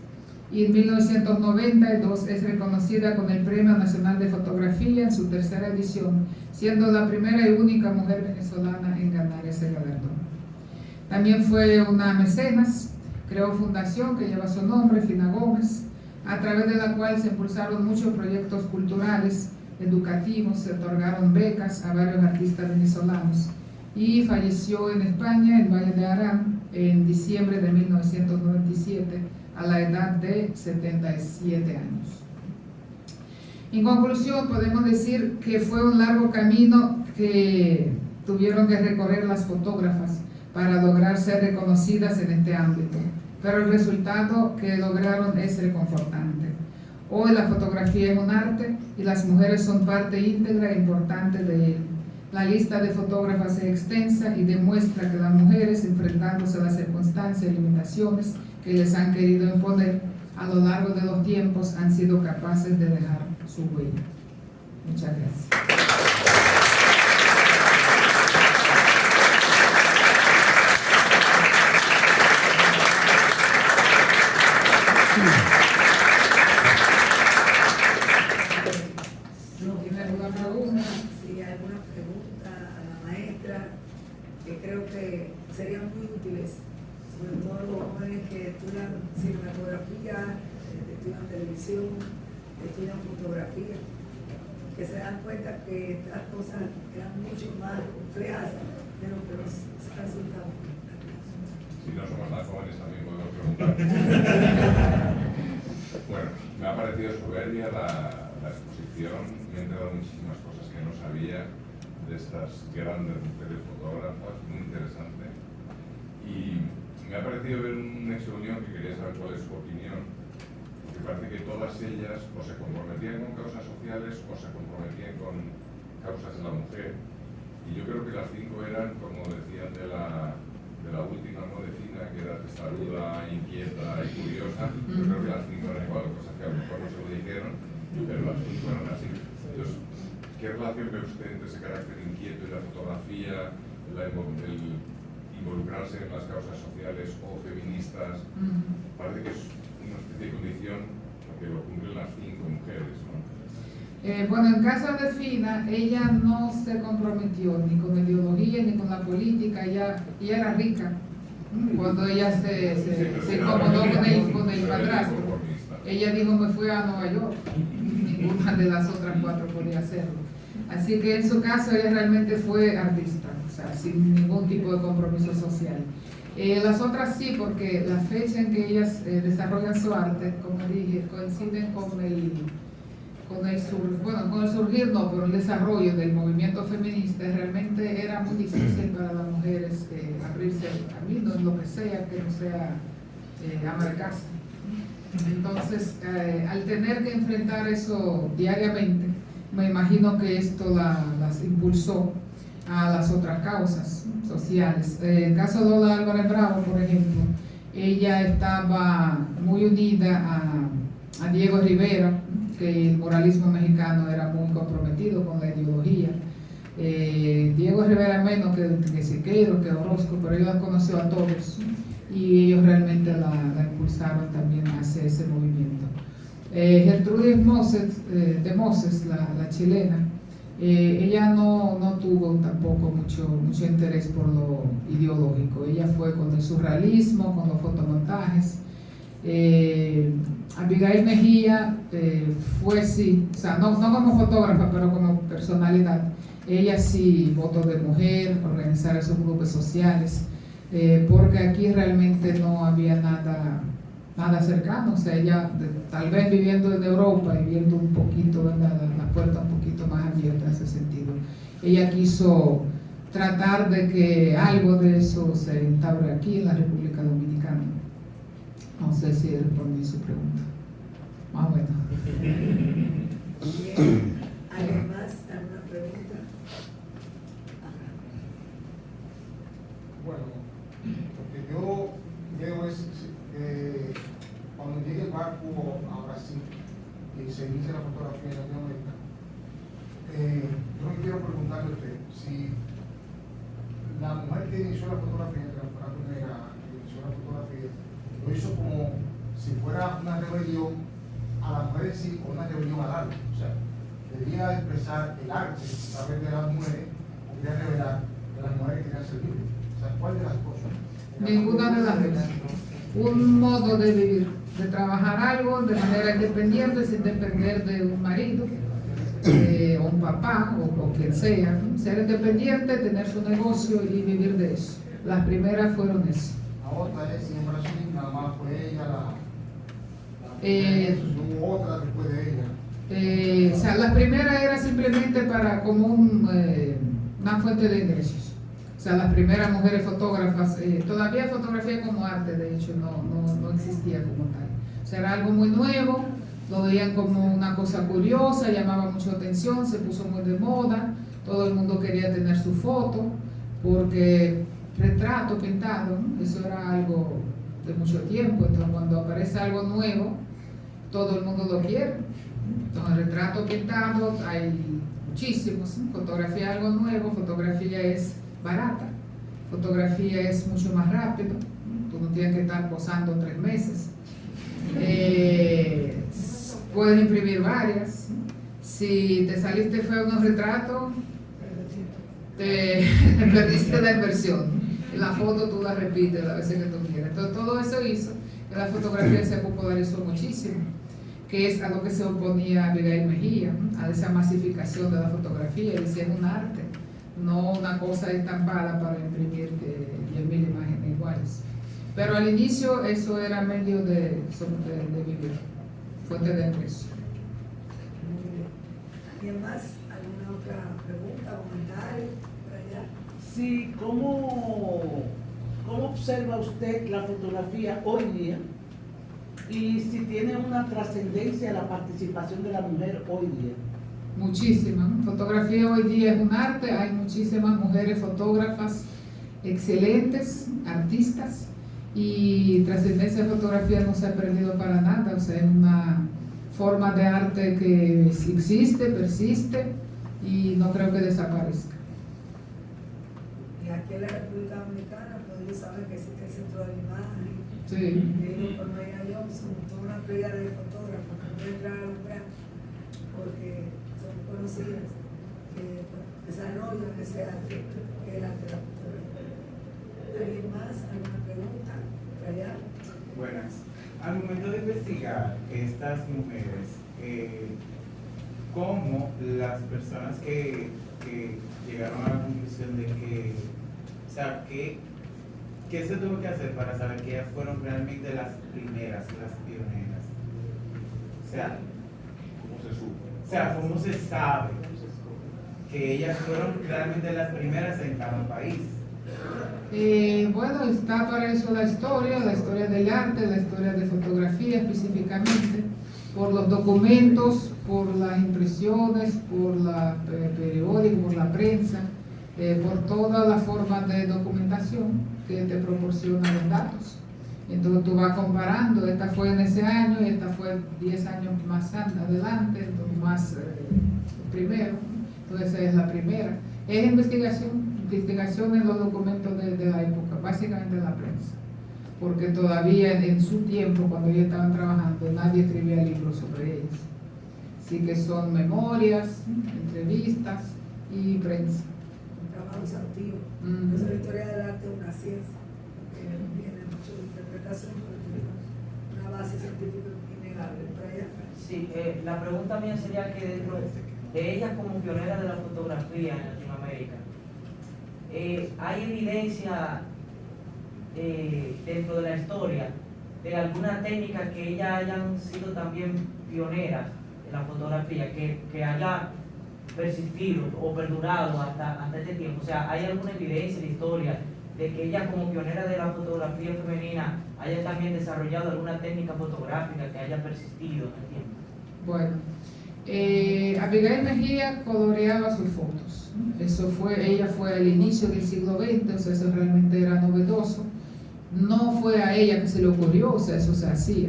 y en 1992 es reconocida con el Premio Nacional de Fotografía en su 3ª edición, siendo la primera y única mujer venezolana en ganar ese galardón. También fue una mecenas, creó fundación que lleva su nombre, Fina Gómez, a través de la cual se impulsaron muchos proyectos culturales, educativos, se otorgaron becas a varios artistas venezolanos y falleció en España, en Valle de Arán, en diciembre de 1997, a la edad de 77 años. En conclusión, podemos decir que fue un largo camino que tuvieron que recorrer las fotógrafas para lograr ser reconocidas en este ámbito, pero el resultado que lograron es reconfortante. Hoy la fotografía es un arte y las mujeres son parte íntegra e importante de él. La lista de fotógrafas es extensa y demuestra que las mujeres, enfrentándose a las circunstancias y limitaciones que les han querido imponer, a lo largo de los tiempos han sido capaces de dejar su huella. Muchas gracias. Creo que serían muy útiles, sobre todo los jóvenes que estudian cinematografía, estudian televisión, estudian fotografía, que se dan cuenta que estas cosas eran mucho más complejas de lo que nos resultan. Si no somos tan jóvenes también podemos preguntar. Bueno, me ha parecido soberbia la exposición, me he enterado muchísimas cosas que no sabía de estas grandes mujeres fotógrafas, muy interesante. Y me ha parecido ver un nexo de unión que quería saber cuál es su opinión, porque parece que todas ellas o se comprometían con causas sociales o se comprometían con causas de la mujer. Y yo creo que las 5 eran, como decían de la última, ¿no?, vecina, que era testaruda, inquieta y curiosa. Yo creo que las 5 eran igual, cosas que a lo mejor no se lo dijeron, pero las 5 eran así. Entonces, ¿qué relación ve usted entre ese carácter inquieto y la fotografía, el involucrarse en las causas sociales o feministas? Parece que es una especie de condición que lo cumplen las 5 mujeres, ¿no? Bueno, en caso de Fina, ella no se comprometió ni con la ideología ni con la política. Ella era rica cuando ella se incomodó con el padrastro. Ella dijo: me fui a Nueva York. Ninguna de las otras 4 podía hacerlo. Así que en su caso ella realmente fue artista, o sea, sin ningún tipo de compromiso social. Las otras sí, porque la fecha en que ellas desarrollan su arte, como dije, coinciden con el surgir, no, pero el desarrollo del movimiento feminista. Realmente era muy difícil para las mujeres abrirse camino en lo que sea que no sea ama de casa. Entonces, al tener que enfrentar eso diariamente, me imagino que esto las impulsó a las otras causas sociales. El caso de Lola Álvarez Bravo, por ejemplo, ella estaba muy unida a Diego Rivera, que el moralismo mexicano era muy comprometido con la ideología. Diego Rivera menos que Siqueiro, que Orozco, pero ella las conoció a todos y ellos realmente la impulsaron también hacia ese movimiento. Gertrudis de Moses, la chilena, ella no tuvo tampoco mucho interés por lo ideológico. Ella fue con el surrealismo, con los fotomontajes. Abigail Mejía fue sí, o sea, no como fotógrafa, pero como personalidad. Ella sí, votos de mujer, organizar esos grupos sociales, porque aquí realmente no había nada cercano. O sea, ella tal vez viviendo en Europa y viendo un poquito, la puerta un poquito más abierta en ese sentido, ella quiso tratar de que algo de eso se instaure aquí en la República Dominicana. No sé si respondí su pregunta. Más o menos. ¿Alguien más? ¿Alguna pregunta? Bueno, lo que yo veo es que cuando llegue el barco a Brasil y se inicia la fotografía en Latinoamérica, yo me quiero preguntarle a usted si la mujer que inició la fotografía, que la primera que inició la fotografía, lo hizo como si fuera una rebelión a la mujer en sí o una rebelión al arte. O sea, debía expresar el arte a través de las mujeres o quería revelar que las mujeres querían ser libres. O sea, ¿cuál de las cosas? Ninguna de las dos. Un modo de vivir, de trabajar algo de manera independiente, sin depender de un marido, o un papá, o quien sea. Ser independiente, tener su negocio y vivir de eso. Las primeras fueron eso. La otra es, si en Brasil nada más fue ella hubo otra después de ella. O sea, la primera era simplemente para como una fuente de ingresos. O sea, las primeras mujeres fotógrafas, todavía fotografía como arte, de hecho, no existía como tal. O sea, era algo muy nuevo, lo veían como una cosa curiosa, llamaba mucho atención, se puso muy de moda, todo el mundo quería tener su foto, porque retrato pintado, ¿no? Eso era algo de mucho tiempo, entonces cuando aparece algo nuevo, todo el mundo lo quiere. Entonces retrato pintado hay muchísimos, ¿no? Fotografía algo nuevo, fotografía es barata, fotografía es mucho más rápido, ¿no? Tú no tienes que estar posando 3 meses. Puedes imprimir varias. Si te saliste feo en un retrato, te perdiste la inversión. La foto tú la repites las veces que tú quieras. Entonces todo eso hizo que la fotografía se popularizó muchísimo, que es a lo que se oponía Abigail Mejía, ¿no? A esa masificación de la fotografía, y decía un arte, no una cosa estampada para imprimir 10.000 imágenes iguales. Pero al inicio eso era medio de vivir, fuente de ingreso. ¿Alguien más? ¿Alguna otra pregunta, comentario por allá? Sí, ¿cómo observa usted la fotografía hoy día? Y si tiene una trascendencia la participación de la mujer hoy día. Muchísima, ¿no? Fotografía hoy día es un arte, hay muchísimas mujeres fotógrafas excelentes, artistas, y trascendencia de fotografía no se ha perdido para nada, o sea, es una forma de arte que existe, persiste y no creo que desaparezca. Y aquí en la República Dominicana, pues ellos saben que existe el Centro de la Imagen, Sí. por Maya Johnson, toda una playa de fotógrafos que pueden entrar a lograr porque son conocidas, que desarrollan ese arte, que es el arte de la fotografía. ¿Alguien más? ¿Alguna pregunta? Por allá. Buenas. Al momento de investigar estas mujeres, ¿cómo las personas que llegaron a la conclusión de que, o sea, ¿qué se tuvo que hacer para saber que ellas fueron realmente las primeras, las pioneras? O sea, ¿Cómo se supo? o sea, ¿cómo se sabe que ellas fueron realmente las primeras en cada país? Bueno, está para eso la historia del arte, la historia de fotografía específicamente, por los documentos, por las impresiones, por la periódico, por la prensa, por todas las formas de documentación que te proporcionan los datos. Entonces tú vas comparando, esta fue en ese año y esta fue 10 años más adelante, entonces más primero, entonces esa es la primera. Es investigación en los documentos de la época, básicamente en la prensa, porque todavía en su tiempo, cuando ellos estaban trabajando, nadie escribía libros sobre ellos. Así que son memorias, entrevistas y prensa. Un trabajo exhaustivo. Mm. Eso es la historia del arte, una ciencia, que tiene mucho de interpretación, pero tiene una base científica innegable. Por allá. Sí, la pregunta mía sería que dentro de ella como pionera de la fotografía en Latinoamérica, ¿hay evidencia dentro de la historia de alguna técnica que ellas hayan sido también pioneras en la fotografía, que haya persistido o perdurado hasta este tiempo? O sea, ¿hay alguna evidencia en la historia de que ella como pionera de la fotografía femenina haya también desarrollado alguna técnica fotográfica que haya persistido en el tiempo? Bueno, Abigail Mejía coloreaba sus fotos. Ella fue al inicio del siglo XX, o sea, eso realmente era novedoso. No fue a ella que se le ocurrió, o sea, eso se hacía.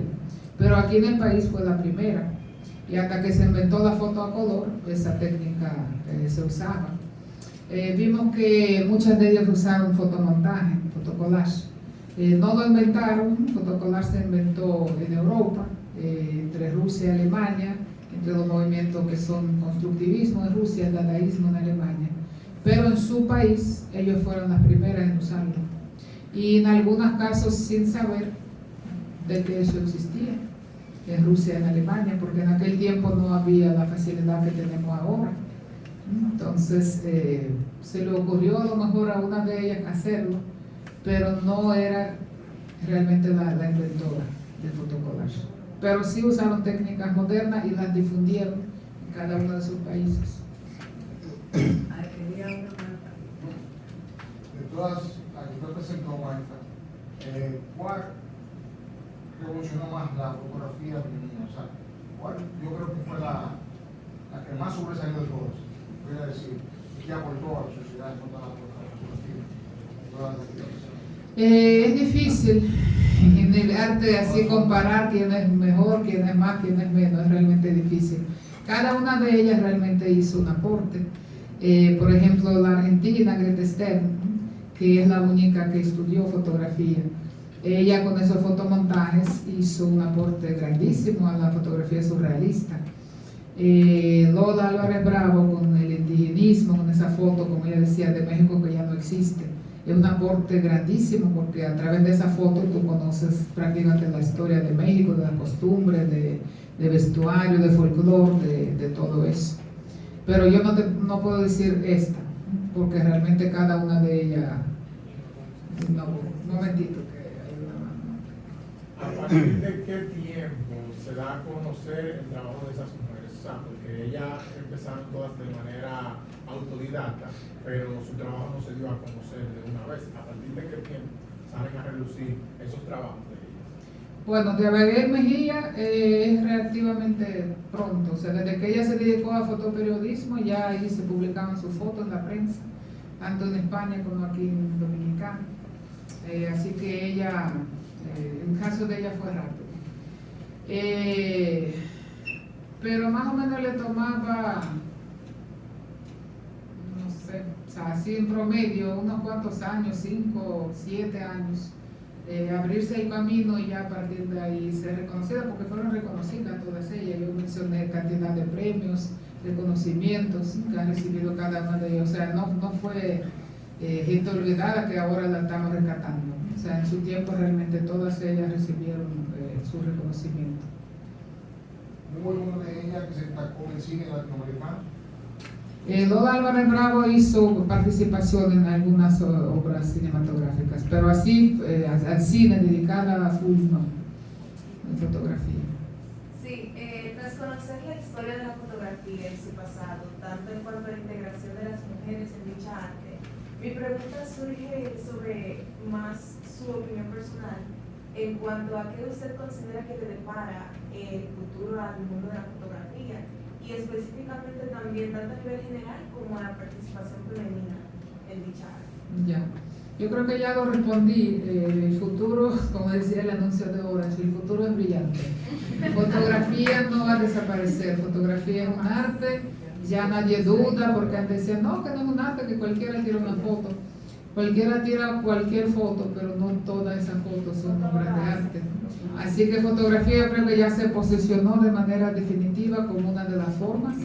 Pero aquí en el país fue la primera. Y hasta que se inventó la foto a color, esa técnica se usaba. Vimos que muchas de ellas usaron fotomontaje, fotocollage. No lo inventaron, fotocollage se inventó en Europa, entre Rusia y Alemania, entre los movimientos que son constructivismo en Rusia, el dadaísmo en Alemania. Pero en su país, ellos fueron las primeras en usarlo. Y en algunos casos sin saber de que eso existía en Rusia y en Alemania, porque en aquel tiempo no había la facilidad que tenemos ahora. Entonces, se le ocurrió a lo mejor a una de ellas hacerlo, pero no era realmente la inventora del fotocollage. Pero sí usaron técnicas modernas y las difundieron en cada uno de sus países. Ay, quería una marca. De todas las que usted presentó, maestra, ¿cuál revolucionó más la fotografía femenina? O sea, cual yo creo que fue la que más sobresalió de todas. Voy a decir, y que aportó a la sociedad en cuanto a la fotografía. Todas las actividades. Es difícil en el arte así comparar quién es mejor, quién es más, quién es menos, es realmente difícil. Cada una de ellas realmente hizo un aporte. Por ejemplo, la argentina Greta Stern, que es la única que estudió fotografía. Ella con esos fotomontajes hizo un aporte grandísimo a la fotografía surrealista. Lola Álvarez Bravo con el indigenismo, con esa foto, como ella decía, de México que ya no existe. Es un aporte grandísimo porque a través de esa foto tú conoces prácticamente la historia de México, de las costumbres, de vestuario, de folclore, de todo eso. Pero yo no puedo decir esta, porque realmente cada una de ellas, un momentito que hay una mano. ¿A partir de qué tiempo se da a conocer el trabajo de esas mujeres? O sea, porque ellas empezaron todas de manera autodidacta, pero su trabajo no se dio a conocer de una vez. ¿A partir de qué tiempo salen a relucir esos trabajos de ellas? Bueno, de Abigail Mejía es relativamente pronto, o sea, desde que ella se dedicó a fotoperiodismo ya ahí se publicaban sus fotos en la prensa, tanto en España como aquí en Dominicana. Así que ella, el caso de ella fue rápido. Pero más o menos le tomaba, no sé, o sea, así en promedio, unos cuantos años, 5, 7 años, abrirse el camino y ya a partir de ahí ser reconocida, porque fueron reconocidas todas ellas. Yo mencioné cantidad de premios, reconocimientos que han recibido cada una de ellas. O sea, no fue gente olvidada que ahora la estamos rescatando. O sea, en su tiempo realmente todas ellas recibieron su reconocimiento. Hubo una de ellas que se destacó en el cine latinoamericano. Lola Álvarez Bravo hizo participación en algunas obras cinematográficas, pero así al cine, dedicada a full, no, en fotografía. Sí, tras conocer la historia de la fotografía y su pasado, tanto en cuanto a la integración de las mujeres en dicha arte, mi pregunta surge sobre más su opinión personal en cuanto a qué usted considera que le depara el futuro al mundo de la fotografía y específicamente también tanto a nivel general como a la participación femenina en dicha arte. Ya, yo creo que ya lo respondí. El futuro, como decía el anuncio de Orange, el futuro es brillante. Fotografía no va a desaparecer, fotografía es un arte, ya nadie duda, porque antes decían, no, que no es un arte, que cualquiera tira una foto. Cualquiera tira cualquier foto, pero no todas esas fotos son obras de arte. Así que fotografía yo creo que ya se posicionó de manera definitiva como una de las formas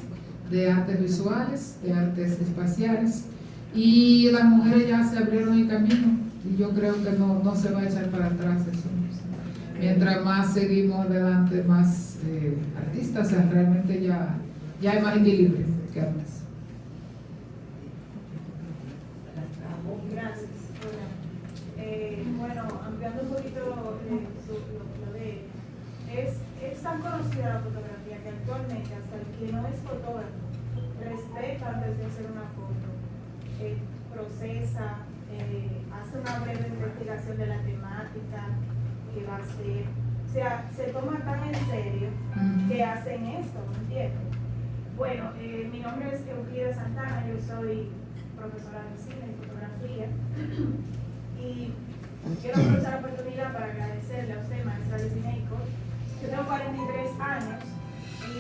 de artes visuales, de artes espaciales, y las mujeres ya se abrieron el camino y yo creo que no se va a echar para atrás eso. Mientras más seguimos adelante, más artistas, o sea, realmente ya hay más equilibrio que antes. Gracias. Bueno, ampliando un poquito lo de ella, es tan conocida la fotografía que actualmente hasta el que no es fotógrafo respeta antes de hacer una foto, procesa, hace una breve investigación de la temática que va a ser, o sea, se toma tan en serio que hacen esto, ¿me entiendes? Bueno, mi nombre es Euclida Santana, yo soy profesora de cine y fotografía y quiero aprovechar la oportunidad para agradecerle a usted, maestra Lizy Neiko. Yo tengo 43 años y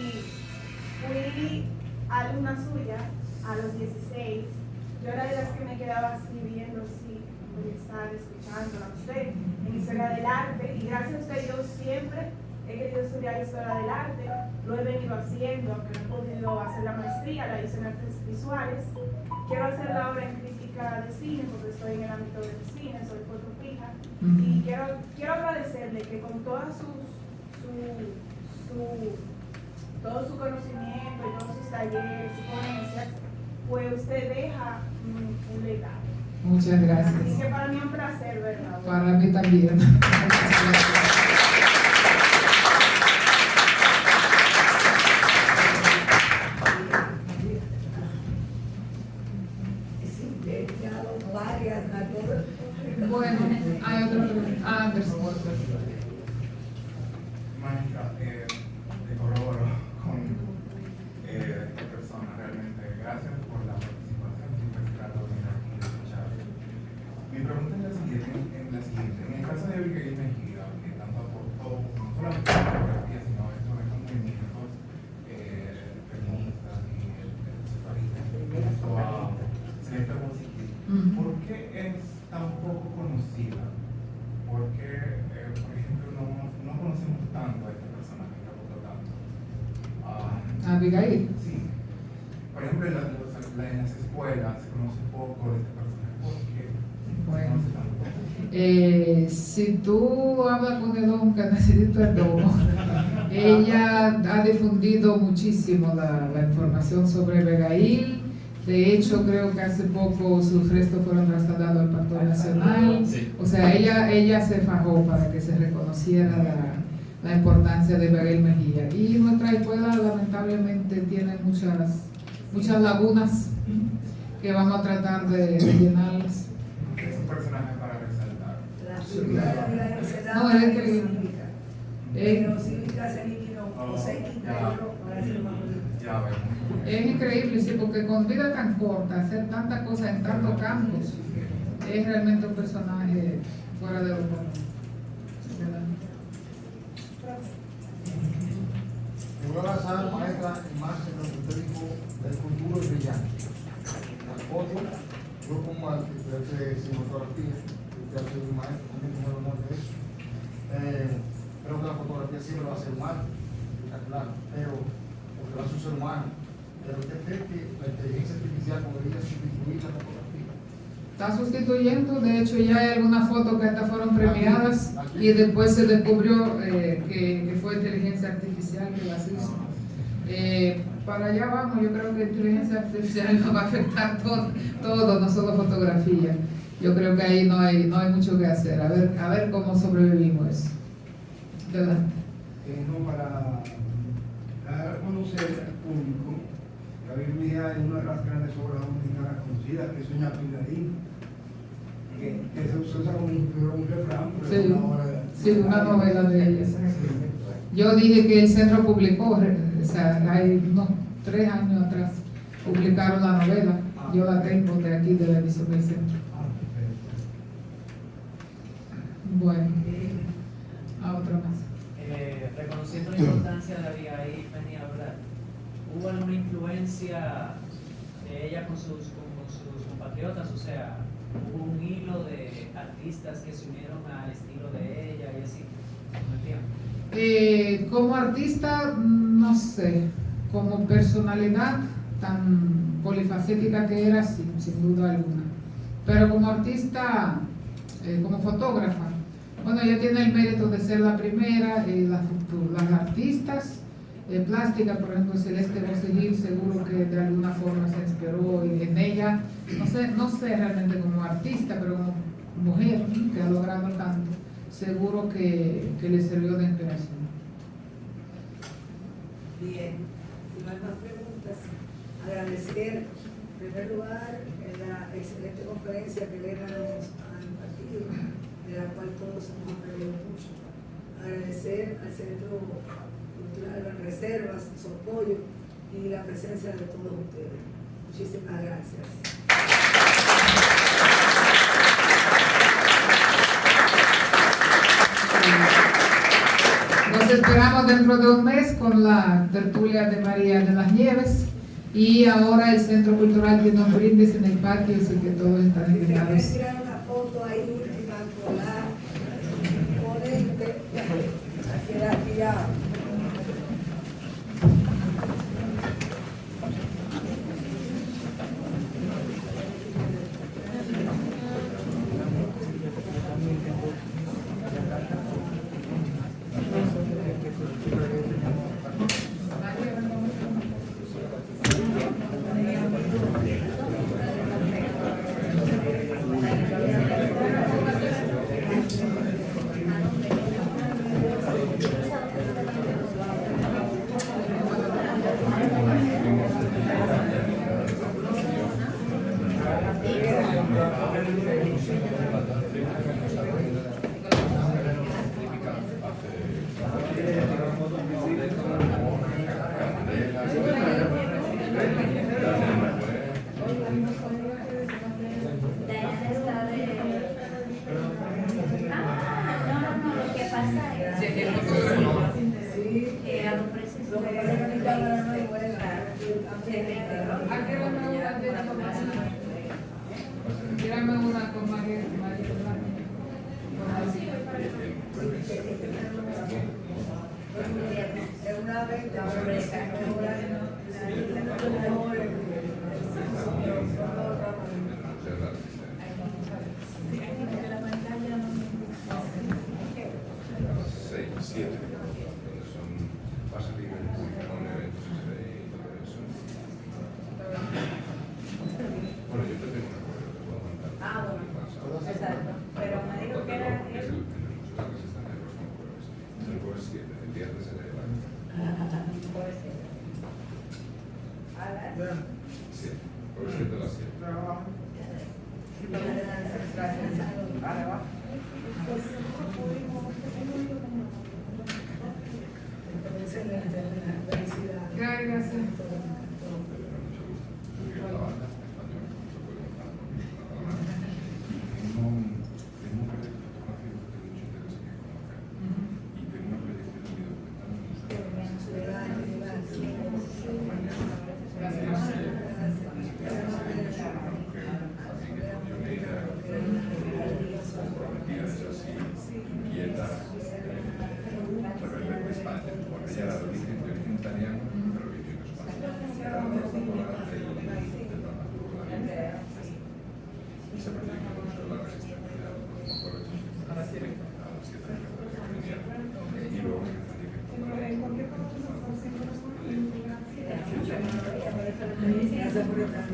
fui alumna suya a los 16. Yo era de las que me quedaba así viendo, así, estar escuchándola a usted en historia del arte, y gracias a usted yo siempre he querido estudiar historia del arte, lo he venido haciendo, aunque no he podido hacer la maestría, la hice en artes visuales. Quiero hacer la obra en crítica de cine porque estoy en el ámbito del cine, soy fotofija, y quiero agradecerle que con toda todo su conocimiento y todos sus talleres y ponencias, pues usted deja un legado. Muchas gracias. Así que para mí es un placer, ¿verdad? Para mí también. Bueno, hay otra pregunta. Anderson. Maestra, te corroboro. Abigail. Sí. Por ejemplo, en las escuelas se conoce poco de este personaje. ¿Por qué? Bueno. No se tanto. Si tú hablas con Edom, que necesito perdón, ella ha difundido muchísimo la información sobre Abigail. De hecho, creo que hace poco sus restos fueron trasladados al Parque Nacional. Sí. O sea, ella se fajó para que se reconociera la importancia de Abigail Mejía. Y nuestra escuela lamentablemente tiene muchas lagunas que vamos a tratar de llenarlas. Es un personaje para resaltar. La figura de la Senada No, es que- cívica. Pero cívica se eliminó, José Quintero, para ser más bonito. Ya vemos. Es increíble, sí, porque con vida tan corta, hacer tantas cosas en tantos campos, es realmente un personaje fuera de lo común. Me voy a basar, maestra, más en lo que usted dijo del futuro y brillante. La foto, yo como arquitecto de cinematografía, usted ha sido un maestro, también tengo el honor de eso. Creo que la fotografía siempre va a ser humana, está claro, pero porque va a ser un ser humano. Pero usted cree que la inteligencia artificial podría sustituir la fotografía. Está sustituyendo, de hecho ya hay algunas fotos que hasta fueron premiadas y después se descubrió que fue inteligencia artificial que las hizo. Para allá vamos, yo creo que inteligencia artificial nos va a afectar todo, no solo fotografía. Yo creo que ahí no hay mucho que hacer, a ver cómo sobrevivimos eso. Adelante. No, para dar a conocer al público, Gabriel Mejía es una de las grandes obras dominicanas conocidas, que es Doña Pilarín, que se usa como un refrán, pero Sí, es una obra de... sí, una novela de ella. Yo dije que el centro publicó, o sea, hay unos 3 años atrás, publicaron la novela. Yo la tengo de aquí, de la edición del centro. Bueno, a otra más. Reconociendo la importancia de Abigail venía a hablar, ¿hubo alguna influencia de ella con sus compatriotas? O sea, ¿hubo un hilo de artistas que se unieron al estilo de ella y así con el tiempo? Como artista, no sé, como personalidad tan polifacética que era, sí, sin duda alguna. Pero como artista, como fotógrafa, bueno, ella tiene el mérito de ser la primera, las artistas plásticas, por ejemplo, Celeste Bocellín, seguro que de alguna forma se inspiró en ella, no sé realmente como artista, pero como mujer que ha logrado tanto, seguro que le sirvió de inspiración. Bien, si no hay más preguntas, agradecer en primer lugar la excelente conferencia que Elena nos ha impartido, de la cual todos hemos aprendido mucho. Agradecer al Centro Cultural Banreservas su apoyo y la presencia de todos ustedes. Muchísimas gracias. Nos esperamos dentro de un mes con la tertulia de María de las Nieves y ahora el Centro Cultural tiene un brindis en el patio, así que todos están Si se puede invitados. tirar una foto ahí última con la ponente, queda pillado. Tírame una con María. Es una venta, 7, donde va a salir el publicado en eventos SDI y todo eso. Bueno, yo te tengo una cosa, te puedo mandar. Bueno, exacto. Pero me dijo que era Es el Museo de la Resistencia el próximo jueves. Es el jueves 7, el viernes se le va. Jueves 7. A las 7, jueves 7 a las 7. Excelente, felicidades. Gracias. Tengo un proyecto fotográfico que tengo mucho interés en que conozcan. Y tengo una proyección de mi documental en el Museo de la inquieta, rebelde de España. Bueno, ella era de origen italiano, pero vivió en España. Era la fundadora del dramaturgo David. Y se proyectó el Museo de la Resistencia los jueves a las 7 de la tarde. Y luego me Gracias por estar.